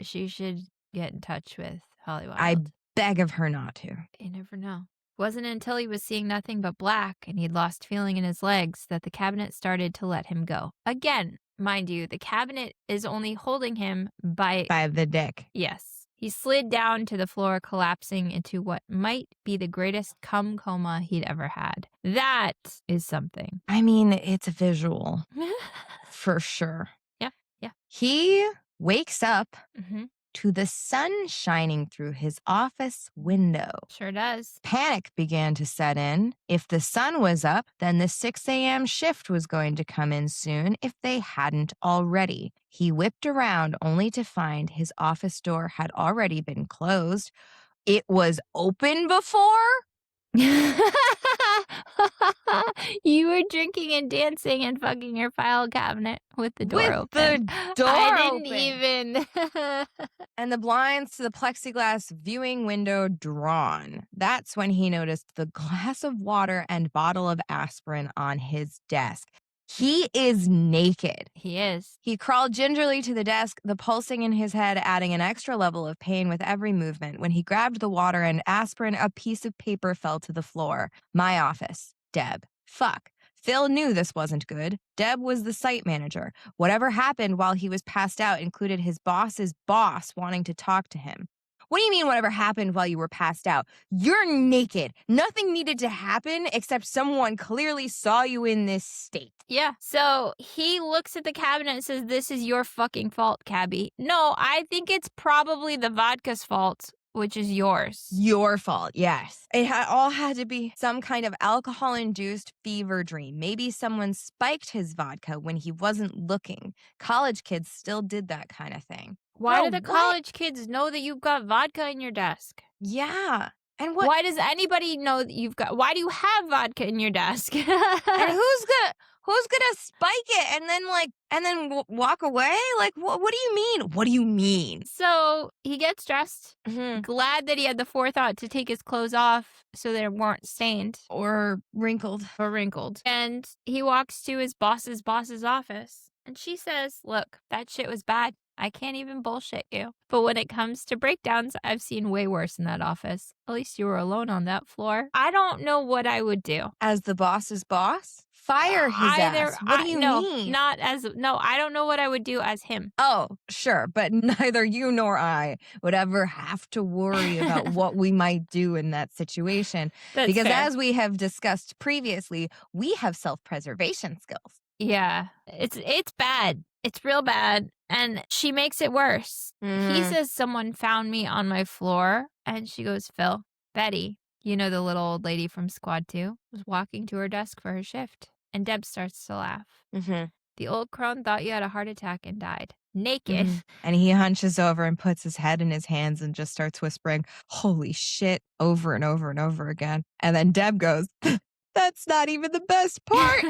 get in touch with Hollywood. I beg of her not to. You never know. Wasn't until he was seeing nothing but black and he'd lost feeling in his legs that the cabinet started to let him go. Again, mind you, the cabinet is only holding him by. By the dick. Yes. He slid down to the floor, collapsing into what might be the greatest cum coma he'd ever had. That is something. I mean, it's a visual for sure. Yeah, yeah. He wakes up Mm-hmm. to the sun shining through his office window. Sure does. Panic began to set in. If the sun was up, then the 6 a.m. shift was going to come in soon if they hadn't already. He whipped around only to find his office door had already been closed. It was open before? You were drinking and dancing and fucking your file cabinet with the door With open. the door I didn't open. even. And the blinds to the plexiglass viewing window drawn. That's when he noticed the glass of water and bottle of aspirin on his desk. He is naked. He is. He crawled gingerly to the desk, the pulsing in his head adding an extra level of pain with every movement. When he grabbed the water and aspirin, a piece of paper fell to the floor. My office. Deb. Fuck. Phil knew this wasn't good. Deb was the site manager. Whatever happened while he was passed out included his boss's boss wanting to talk to him. What do you mean whatever happened while you were passed out? You're naked. Nothing needed to happen except someone clearly saw you in this state. Yeah. So he looks at the cabinet and says, "This is your fucking fault, cabbie." No, I think it's probably the vodka's fault, which is yours. Your fault, yes. It all had to be some kind of alcohol-induced fever dream. Maybe someone spiked his vodka when he wasn't looking. College kids still did that kind of thing. Why Bro, do the what? college kids know that you've got vodka in your desk? Yeah. And what? Why does anybody know that you've got? Why do you have vodka in your desk? And who's gonna spike it and then walk away? Like, what do you mean? What do you mean? So he gets dressed, Mm-hmm. glad that he had the forethought to take his clothes off so they weren't stained Or wrinkled. or wrinkled. And he walks to his boss's office. And she says, "Look, that shit was bad. I can't even bullshit you. But when it comes to breakdowns, I've seen way worse in that office. At least you were alone on that floor. I don't know what I would do." As the boss's boss? Fire his ass. What do you mean? No, I don't know what I would do as him. Oh, sure, but neither you nor I would ever have to worry about what we might do in that situation. That's Because fair. as we have discussed previously, we have self-preservation skills. Yeah, it's bad. It's real bad. And she makes it worse. He Mhm. says, "Someone found me on my floor." And she goes, "Phil, Betty, you know, the little old lady from Squad 2, was walking to her desk for her shift." And Deb starts to laugh. Mhm. "The old crone thought you had a heart attack and died. Naked." Mhm. And he hunches over and puts his head in his hands and just starts whispering, "Holy shit," over and over and over again. And then Deb goes, "That's not even the best part."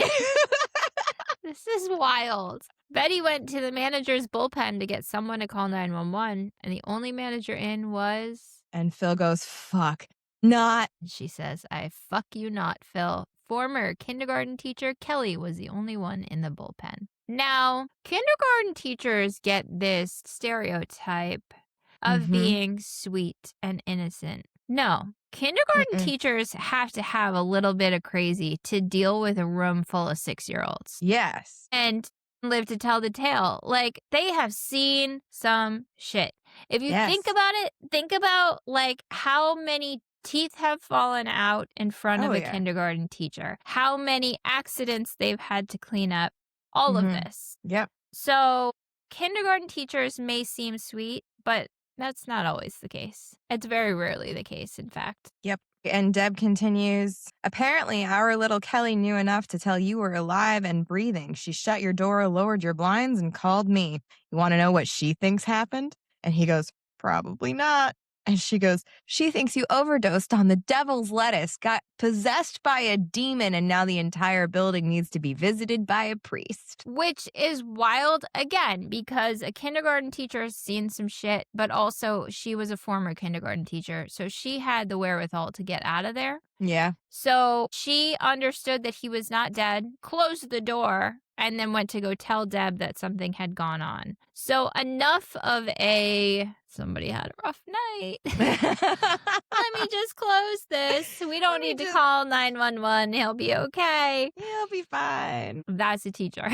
This is wild. Betty went to the manager's bullpen to get someone to call 911, and the only manager in was. And Phil goes, "Fuck. Not." And she says, "I fuck you not, Phil." Former kindergarten teacher Kelly was the only one in the bullpen. Now, kindergarten teachers get this stereotype of Mhm. being sweet and innocent. No, kindergarten Mm-mm. teachers have to have a little bit of crazy to deal with a room full of 6-year-olds. Yes. And live to tell the tale. Like, they have seen some shit. If you think Yes. about it, think about like how many teeth have fallen out in front of Oh, a yeah. kindergarten teacher, how many accidents they've had to clean up, all of Mhm. this. Yep. So kindergarten teachers may seem sweet, but that's not always the case. It's very rarely the case, in fact. Yep. And Deb continues, "Apparently, our little Kelly knew enough to tell you were alive and breathing. She shut your door, lowered your blinds, and called me. You want to know what she thinks happened?" And he goes, "Probably not." And she goes, "She thinks you overdosed on the devil's lettuce, got possessed by a demon, and now the entire building needs to be visited by a priest." Which is wild, again, because a kindergarten teacher has seen some shit, but also she was a former kindergarten teacher. So she had the wherewithal to get out of there. Yeah. So she understood that he was not dead, closed the door, and then went to go tell Deb that something had gone on. So enough of a somebody had a rough night. Let me just close this. We don't need to call 911. He'll be okay. He'll be fine. That's a teacher.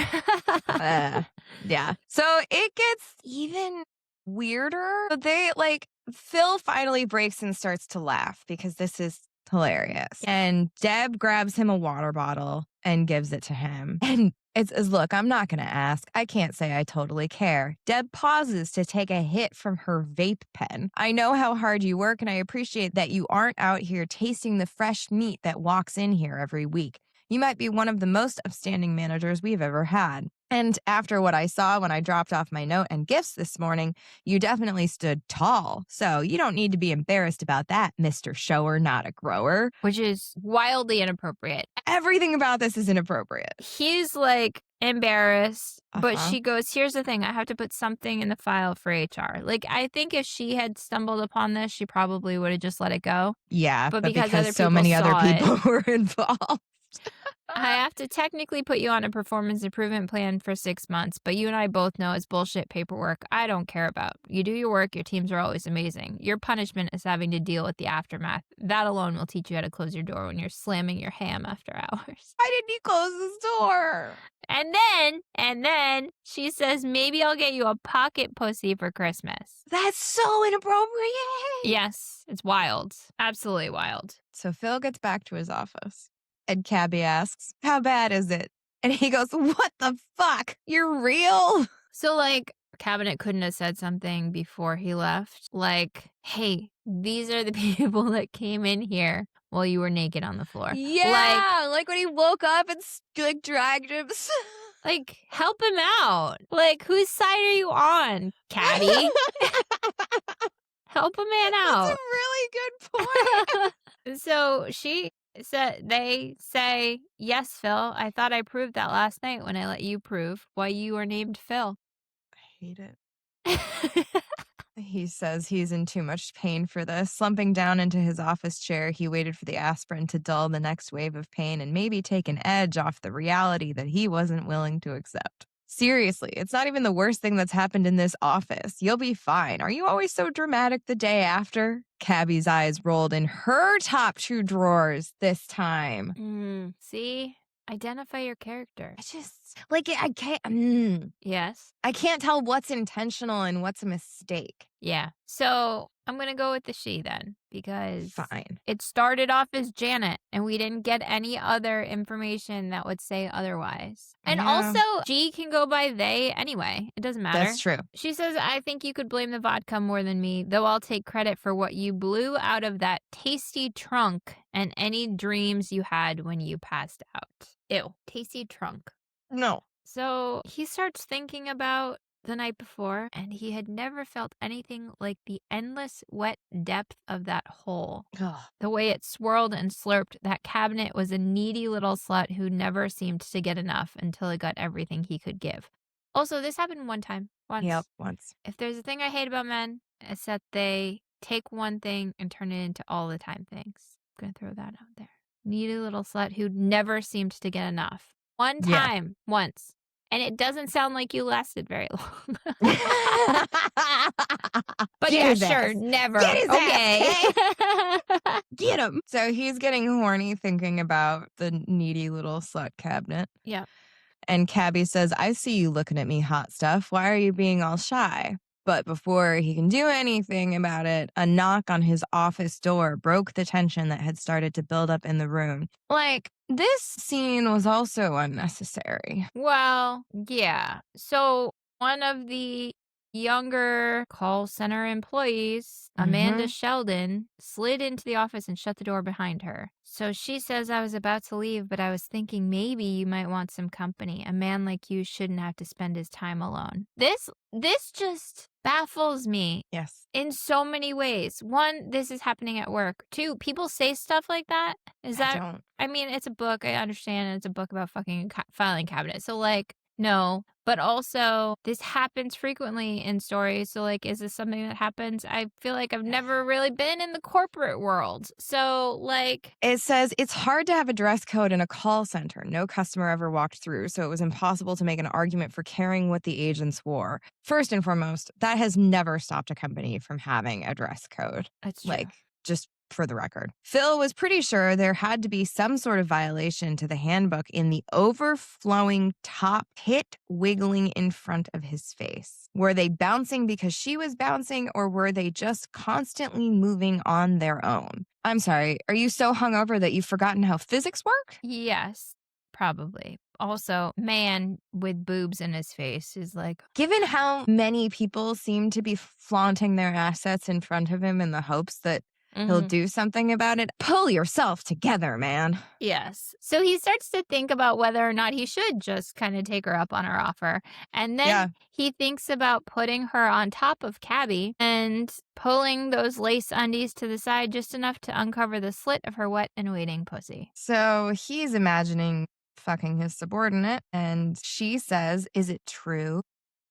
Yeah. So it gets even weirder. Phil finally breaks and starts to laugh because this is hilarious. And Deb grabs him a water bottle and gives it to him. And it says, look, I'm not going to ask. I can't say I totally care. Deb pauses to take a hit from her vape pen. I know how hard you work, and I appreciate that you aren't out here tasting the fresh meat that walks in here every week. You might be one of the most upstanding managers we've ever had. And after what I saw when I dropped off my note and gifts this morning, you definitely stood tall. So you don't need to be embarrassed about that, Mr. Shower, not a grower. Which is wildly inappropriate. Everything about this is inappropriate. He's like embarrassed, but she goes, here's the thing. I have to put something in the file for HR. Like, I think if she had stumbled upon this, she probably would have just let it go. Yeah, but because other so people many other saw people it, were involved. I have to technically put you on a performance improvement plan for 6 months, but you and I both know it's bullshit paperwork I don't care about. You do your work, your teams are always amazing. Your punishment is having to deal with the aftermath. That alone will teach you how to close your door when you're slamming your ham after hours. Why didn't you close this door? And then she says, maybe I'll get you a pocket pussy for Christmas. That's so inappropriate. Yes, it's wild. Absolutely wild. So Phil gets back to his office. And Cabby asks, how bad is it? And he goes, what the fuck? You're real? So, like, Cabinet couldn't have said something before he left. Like, hey, these are the people that came in here while you were naked on the floor. Yeah, like when he woke up and dragged him. Like, help him out. Like, whose side are you on, Cabby? Help a man out. That's a really good point. So they say, yes, Phil, I thought I proved that last night when I let you prove why you were named Phil. I hate it. He says he's in too much pain for this. Slumping down into his office chair, he waited for the aspirin to dull the next wave of pain and maybe take an edge off the reality that he wasn't willing to accept. Seriously, it's not even the worst thing that's happened in this office. You'll be fine. Are you always so dramatic the day after? Cabby's eyes rolled in her top 2 drawers this time. See? Identify your character. I just, I can't. Yes. I can't tell what's intentional and what's a mistake. Yeah. So I'm going to go with the she then, because Fine. It started off as Janet and we didn't get any other information that would say otherwise. And also, G can go by they anyway. It doesn't matter. That's true. She says, I think you could blame the vodka more than me, though I'll take credit for what you blew out of that tasty trunk and any dreams you had when you passed out. Ew. Tasty trunk. No. So he starts thinking about the night before, and he had never felt anything like the endless wet depth of that hole. Ugh. The way it swirled and slurped, that cabinet was a needy little slut who never seemed to get enough until it got everything he could give. Also, this happened one time. Once. Yep, once. If there's a thing I hate about men, it's that they take one thing and turn it into all the time things. I'm going to throw that out there. Needy little slut who never seemed to get enough. One time, once. And it doesn't sound like you lasted very long. But Get yeah, sure, ass. never. Get his okay. ass, Get him. So he's getting horny thinking about the needy little slut cabinet. Yeah. And Cabby says, I see you looking at me, hot stuff. Why are you being all shy? But before he can do anything about it, a knock on his office door broke the tension that had started to build up in the room. Like, this scene was also unnecessary. Well, yeah. So one of the younger call center employees, Amanda Sheldon, slid into the office and shut the door behind her. So she says, I was about to leave, but I was thinking maybe you might want some company. A man like you shouldn't have to spend his time alone. This just baffles me. Yes. In so many ways. One, this is happening at work. Two, people say stuff like that. I mean, it's a book. I understand it's a book about fucking filing cabinet. So, like, No, but also this happens frequently in stories. So, like, is this something that happens? I feel like I've never really been in the corporate world. So, like, It says it's hard to have a dress code in a call center. No customer ever walked through, so it was impossible to make an argument for caring what the agents wore. First and foremost, that has never stopped a company from having a dress code. that's true. Like, just for the record. Phil was pretty sure there had to be some sort of violation to the handbook in the overflowing top tit wiggling in front of his face. Were they bouncing because she was bouncing, or were they just constantly moving on their own? I'm sorry, are you so hungover that you've forgotten how physics work? Yes, probably. Also, man with boobs in his face is like, Given how many people seem to be flaunting their assets in front of him in the hopes that he'll mhm. do something about it, pull yourself together, man. Yes. So he starts to think about whether or not he should just kind of take her up on her offer. And then Yeah. he thinks about putting her on top of Cabby and pulling those lace undies to the side just enough to uncover the slit of her wet and waiting pussy. So he's imagining fucking his subordinate, and she says, "Is it true?"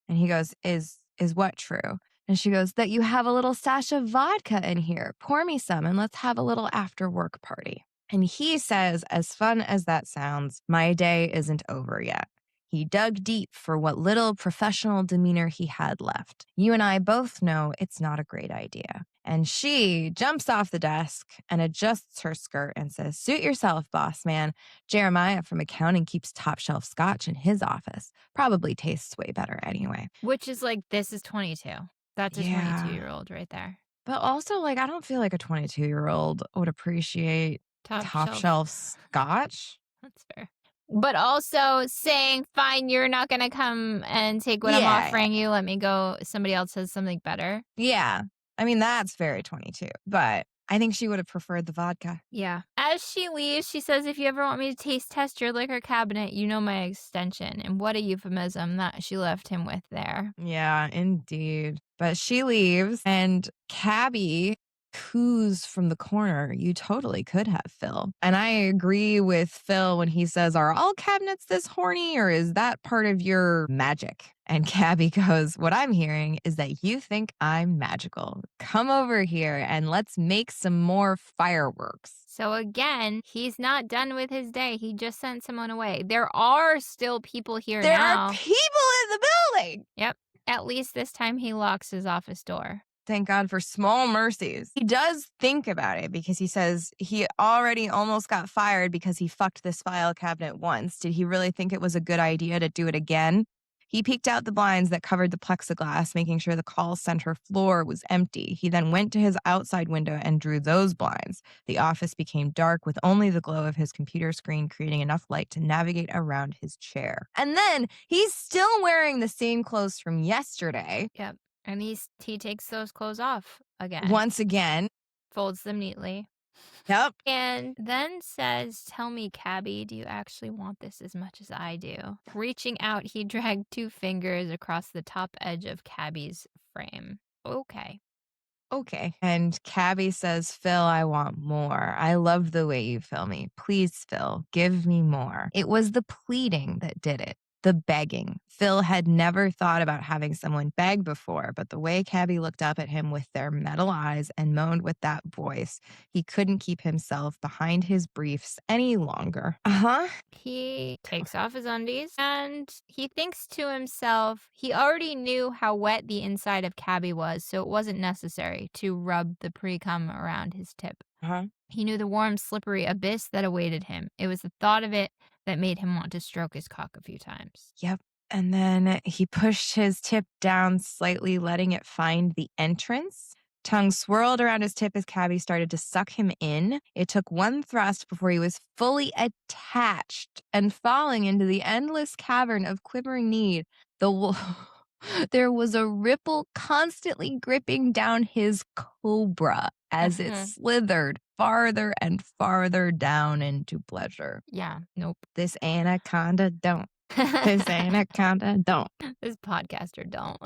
And he goes, Is what true?" And she goes, "That you have a little stash of vodka in here. Pour me some and let's have a little after work party." And he says, as fun as that sounds, my day isn't over yet. He dug deep for what little professional demeanor he had left. You and I both know it's not a great idea. And she jumps off the desk and adjusts her skirt and says, "Suit yourself, boss man. Jeremiah from accounting keeps top shelf scotch in his office. Probably tastes way better anyway." Which is like, this is 22. That's a Yeah. 22-year-old right there. But also, like, I don't feel like a 22-year-old would appreciate Top top shelf. shelf scotch. That's fair. But also saying, fine, you're not going to come and take what I'm Yeah. offering you. Let me go. Somebody else has something better. Yeah. I mean, that's very 22, but I think she would have preferred the vodka. Yeah. As she leaves, she says, if you ever want me to taste test your liquor cabinet, you know my extension. And what a euphemism that she left him with there. Yeah, indeed. But she leaves, and Cabby coos from the corner. You totally could have, Phil. And I agree with Phil when he says, "Are all cabinets this horny, or is that part of your magic?" And Cabby goes, "What I'm hearing is that you think I'm magical. Come over here and let's make some more fireworks." So again, he's not done with his day. He just sent someone away. There are still people here There are now. people in the building. Yep. At least this time he locks his office door. Thank God for small mercies. He does think about it because he says he already almost got fired because he fucked this file cabinet once. Did he really think it was a good idea to do it again? He peeked out the blinds that covered the plexiglass, making sure the call center floor was empty. He then went to his outside window and drew those blinds. The office became dark with only the glow of his computer screen creating enough light to navigate around his chair. And then he's still wearing the same clothes from yesterday. Yep. And he takes those clothes off again. Once again. Folds them neatly. Yep. And then says, tell me, Cabby, do you actually want this as much as I do? Reaching out, he dragged 2 fingers across the top edge of Cabby's frame. Okay. Okay. And Cabby says, "Phil, I want more. I love the way you fill me. Please, Phil, give me more." It was the pleading that did it, the begging. Phil had never thought about having someone beg before, but the way Cabby looked up at him with their metal eyes and moaned with that voice, he couldn't keep himself behind his briefs any longer. He takes off his undies and he thinks to himself, he already knew how wet the inside of Cabby was, so it wasn't necessary to rub the pre-cum around his tip. He knew the warm, slippery abyss that awaited him. It was the thought of it that made him want to stroke his cock a few times. Yep. And then he pushed his tip down slightly, letting it find the entrance. Tongue swirled around his tip as Cabby started to suck him in. It took one thrust before he was fully attached and falling into the endless cavern of quivering need. There was a ripple constantly gripping down his cobra as it slithered farther and farther down into pleasure. Yeah, nope. This anaconda don't. This anaconda don't. This podcaster don't.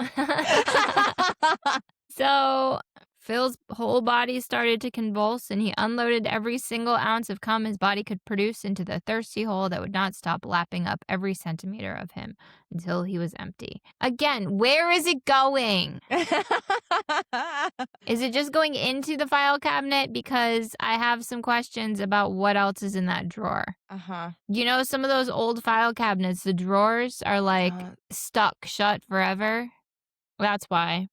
So Phil's whole body started to convulse, and he unloaded every single ounce of cum his body could produce into the thirsty hole that would not stop lapping up every centimeter of him until he was empty. Again, where is it going? Is it just going into the file cabinet? Because I have some questions about what else is in that drawer. Uh-huh. You know, some of those old file cabinets, the drawers are like stuck shut forever. That's why.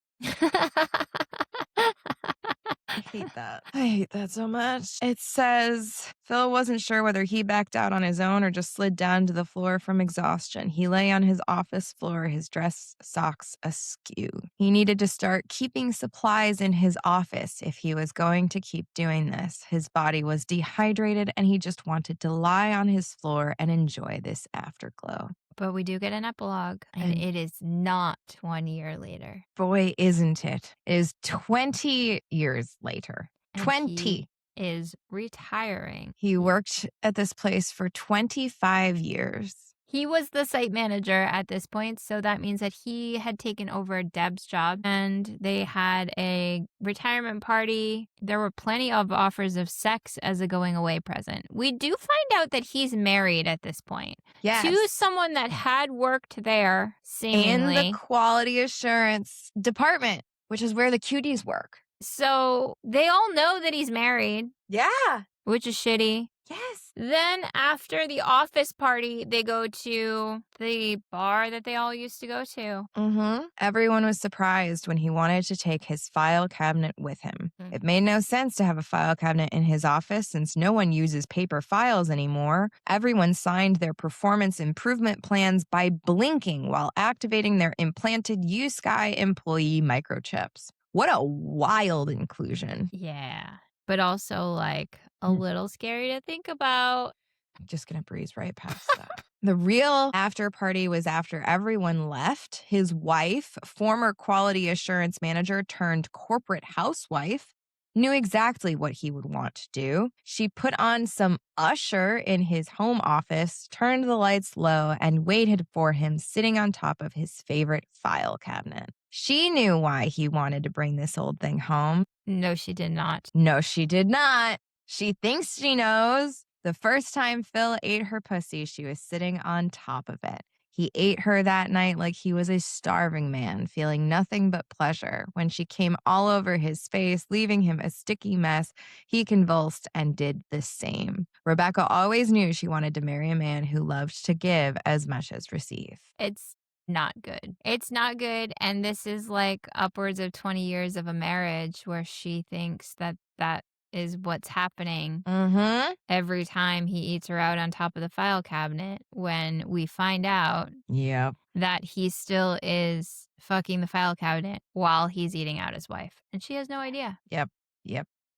I hate that. I hate that so much. It says Phil wasn't sure whether he backed out on his own or just slid down to the floor from exhaustion. He lay on his office floor, his dress socks askew. He needed to start keeping supplies in his office if he was going to keep doing this. His body was dehydrated and he just wanted to lie on his floor and enjoy this afterglow. But we do get an epilogue, and it is not 1 year later. Boy, isn't it? It is 20 years later. And 20. He is retiring. He worked at this place for 25 years. He was the site manager at this point, so that means that he had taken over Deb's job, and they had a retirement party. There were plenty of offers of sex as a going away present. We do find out that he's married at this point. Yes. To someone that had worked there, seemingly. In the quality assurance department, which is where the cuties work. So they all know that he's married. Yeah. Which is shitty. Yes. Then after the office party, they go to the bar that they all used to go to. Mm-hmm. Everyone was surprised when he wanted to take his file cabinet with him. It made no sense to have a file cabinet in his office since no one uses paper files anymore. Everyone signed their performance improvement plans by blinking while activating their implanted U-Sky employee microchips. What a wild inclusion. Yeah. But also, like, a little scary to think about. I'm just going to breeze right past that. The real after party was after everyone left. His wife, former quality assurance manager turned corporate housewife, knew exactly what he would want to do. She put on some usher in his home office, turned the lights low, and waited for him sitting on top of his favorite file cabinet. She knew why he wanted to bring this old thing home. No, she did not. No, she did not. She thinks she knows. The first time Phil ate her pussy, she was sitting on top of it. He ate her that night like he was a starving man, feeling nothing but pleasure. When she came all over his face, leaving him a sticky mess, he convulsed and did the same. Rebecca always knew she wanted to marry a man who loved to give as much as receive. It's not good. It's not good. And this is like upwards of 20 years of a marriage where she thinks that that is what's happening every time he eats her out on top of the file cabinet, when we find out that he still is fucking the file cabinet while he's eating out his wife. And she has no idea. Yep.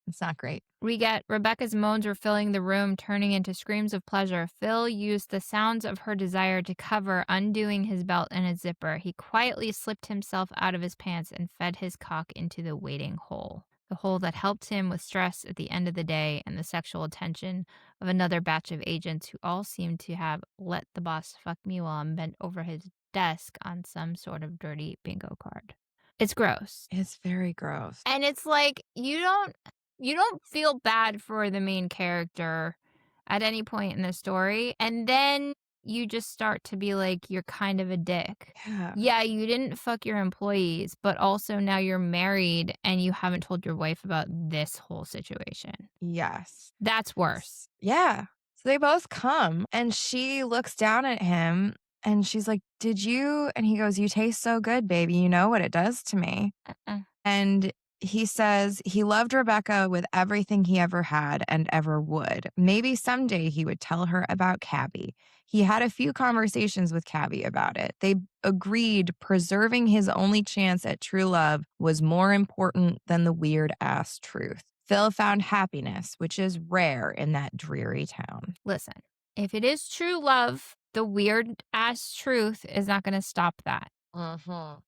It's not great. We get Rebecca's moans were filling the room, turning into screams of pleasure. Phil used the sounds of her desire to cover, undoing his belt and his zipper. He quietly slipped himself out of his pants and fed his cock into the waiting hole. The hole that helped him with stress at the end of the day and the sexual attention of another batch of agents who all seemed to have let the boss fuck me while I'm bent over his desk on some sort of dirty bingo card. It's gross. It's very gross. And it's like, you don't feel bad for the main character at any point in the story. And then you just start to be like, you're kind of a dick. Yeah, you didn't fuck your employees, but also now you're married and you haven't told your wife about this whole situation. Yes. That's worse. Yeah. So they both come and she looks down at him and she's like, did you? And he goes, you taste so good, baby. You know what it does to me. And he says he loved Rebecca with everything he ever had and ever would. Maybe someday he would tell her about Cabby. He had a few conversations with Cabby about it. They agreed preserving his only chance at true love was more important than the weird-ass truth. Phil found happiness, which is rare in that dreary town. Listen, if it is true love, the weird-ass truth is not going to stop that.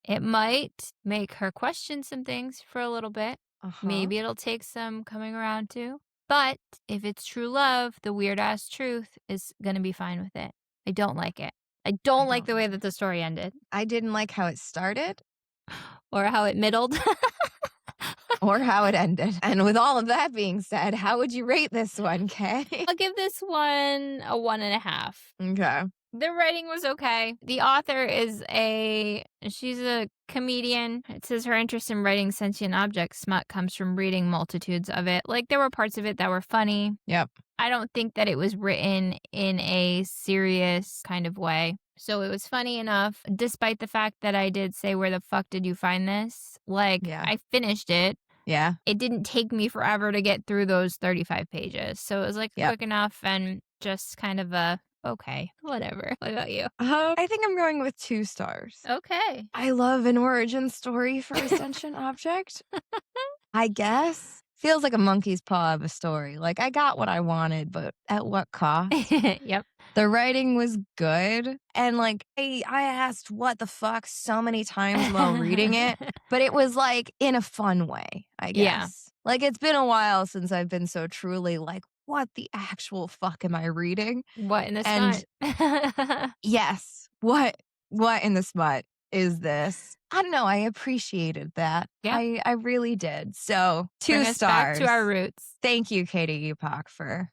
It might make her question some things for a little bit. Maybe it'll take some coming around to. But if it's true love, the weird-ass truth is going to be fine with it. I don't like it. I don't like the way that the story ended. I didn't like how it started. Or how it middled. or how it ended. And with all of that being said, how would you rate this one, Kay? I'll give this one a 1.5. Okay. The writing was okay. The author she's a comedian. It says her interest in writing sentient object smut comes from reading multitudes of it. Like, there were parts of it that were funny. Yep. I don't think that it was written in a serious kind of way. So it was funny enough, despite the fact that I did say, where the fuck did you find this? Like, Yeah. I finished it. Yeah. It didn't take me forever to get through those 35 pages. So it was like quick enough and just kind of okay, whatever. What about you? I think I'm going with 2 stars. Okay. I love an origin story for a sentient object. I guess. Feels like a monkey's paw of a story. Like, I got what I wanted, but at what cost? Yep. The writing was good. And, like, I asked what the fuck so many times while reading it, but it was, like, in a fun way, I guess. Yeah. Like, it's been a while since I've been so truly like, what the actual fuck am I reading? What in the And smut? yes, what in the smut is this? I don't know. I appreciated that. Yeah. I really did. So 2 Bring us stars. back to our roots. Thank you, Katy Ipock, for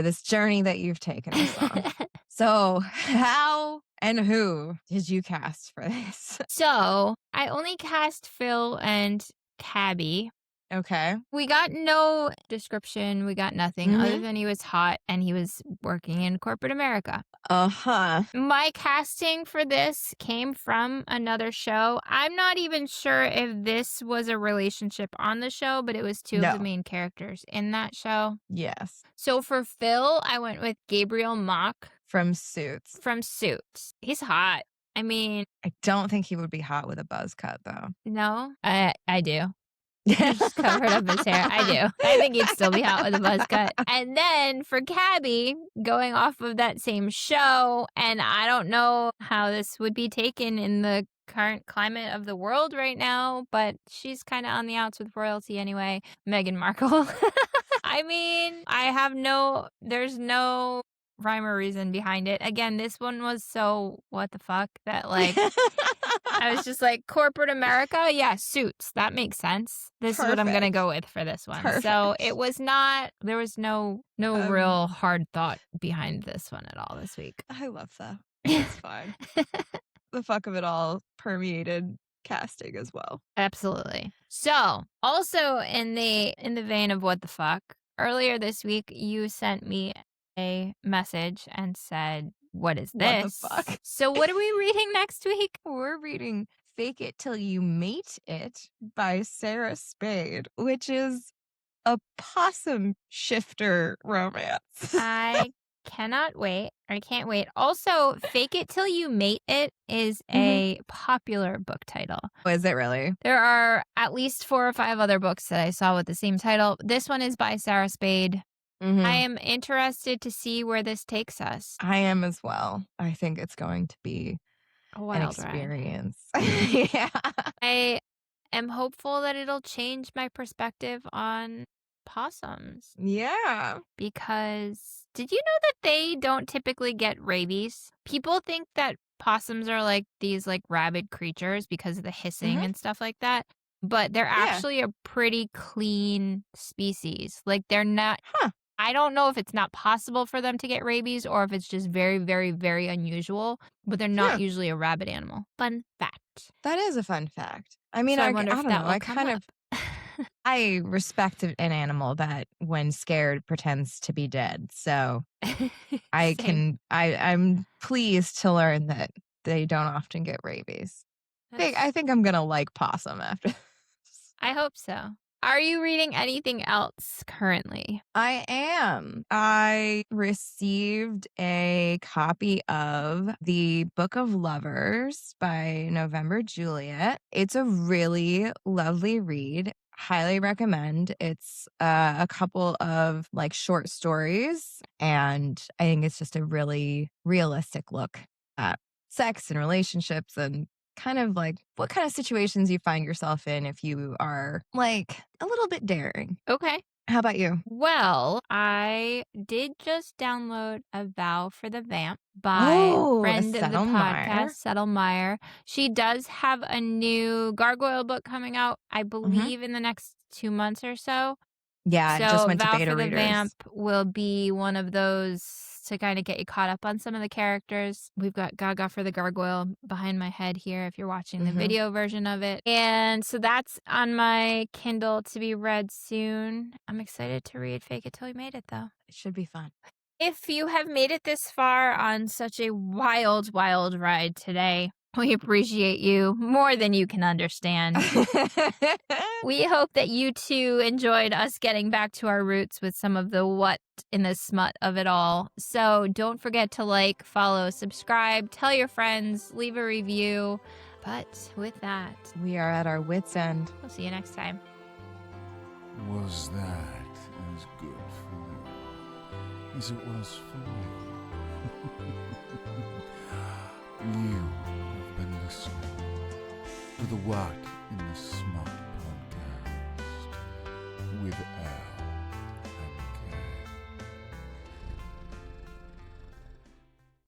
this journey that you've taken us on. So how and who did you cast for this? So I only cast Phil and Cabby. Okay. We got no description. We got nothing Mhm. other than he was hot and he was working in corporate America. Uh-huh. My casting for this came from another show. I'm not even sure if this was a relationship on the show, but it was 2 of No. the main characters in that show. Yes. So for Phil, I went with Gabriel Mock From Suits. from Suits. He's hot. I mean, I don't think he would be hot with a buzz cut, though. no, I do. He just covered up his hair. I do. I think he'd still be hot with a buzz cut. And then for Cabby, going off of that same show, and I don't know how this would be taken in the current climate of the world right now, but she's kind of on the outs with royalty anyway. Meghan Markle. I mean, there's no rhyme or reason behind it. Again, this one was so what the fuck that, like, I was just like, corporate America? Yeah, Suits. That makes sense. This is what I'm going to Perfect. go with for this one. So Perfect. it was not, there was no real hard thought behind this one at all this week. I love that. It's fine. The fuck of it all permeated casting as well. Absolutely. So also in the vein of what the fuck, earlier this week, you sent me a message and said, what is What the this? fuck? So what are we reading next week? We're reading Fake It Till You Mate It by Sarah Spade, which is a possum shifter romance. I cannot wait. I can't wait. Also, Fake It Till You Mate It is a popular book title. Is it really? There are at least 4 or 5 other books that I saw with the same title. This one is by Sarah Spade. I am interested to see where this takes us. I am as well. I think it's going to be A an wild ride. experience. Yeah. I am hopeful that it'll change my perspective on possums. Yeah. Because did you know that they don't typically get rabies? People think that possums are like these like rabid creatures because of the hissing and stuff like that. But they're actually a pretty clean species. Like, they're not. I don't know if it's not possible for them to get rabies or if it's just very, very, very unusual, but they're not usually a rabid animal. Fun fact. That is a fun fact. I mean, So I wonder don't if know. that will I come kind up. of I respect an animal that when scared pretends to be dead. So Same. I'm pleased to learn that they don't often get rabies. I think I'm going to like possum after this. I hope so. Are you reading anything else currently? I am. I received a copy of The Book of Lovers by November Juliet. It's a really lovely read. Highly recommend. It's a couple of like short stories, and I think it's just a really realistic look at sex and relationships and kind of like what kind of situations you find yourself in if you are like a little bit daring. Okay. How about you? Well, I did just download A Vow for the Vamp by friend of the podcast, Settle Meyer. She does have a new gargoyle book coming out, I believe, in the next 2 months or so. Yeah, it just So went to Val beta for the Vamp readers. will be one of those to kind of get you caught up on some of the characters. We've got Gaga for the Gargoyle behind my head here if you're watching the Mhm. video version of it. And so that's on my Kindle to be read soon. I'm excited to read Fake It Till You Made It, though. It should be fun. If you have made it this far on such a wild, wild ride today, we appreciate you more than you can understand. We hope that you too enjoyed us getting back to our roots with some of the what in the smut of it all. So don't forget to like, follow, subscribe, tell your friends, leave a review. But with that, We are at our wits' end. we'll see you next time. Was that as good for you as it was for me? You have been listening to the What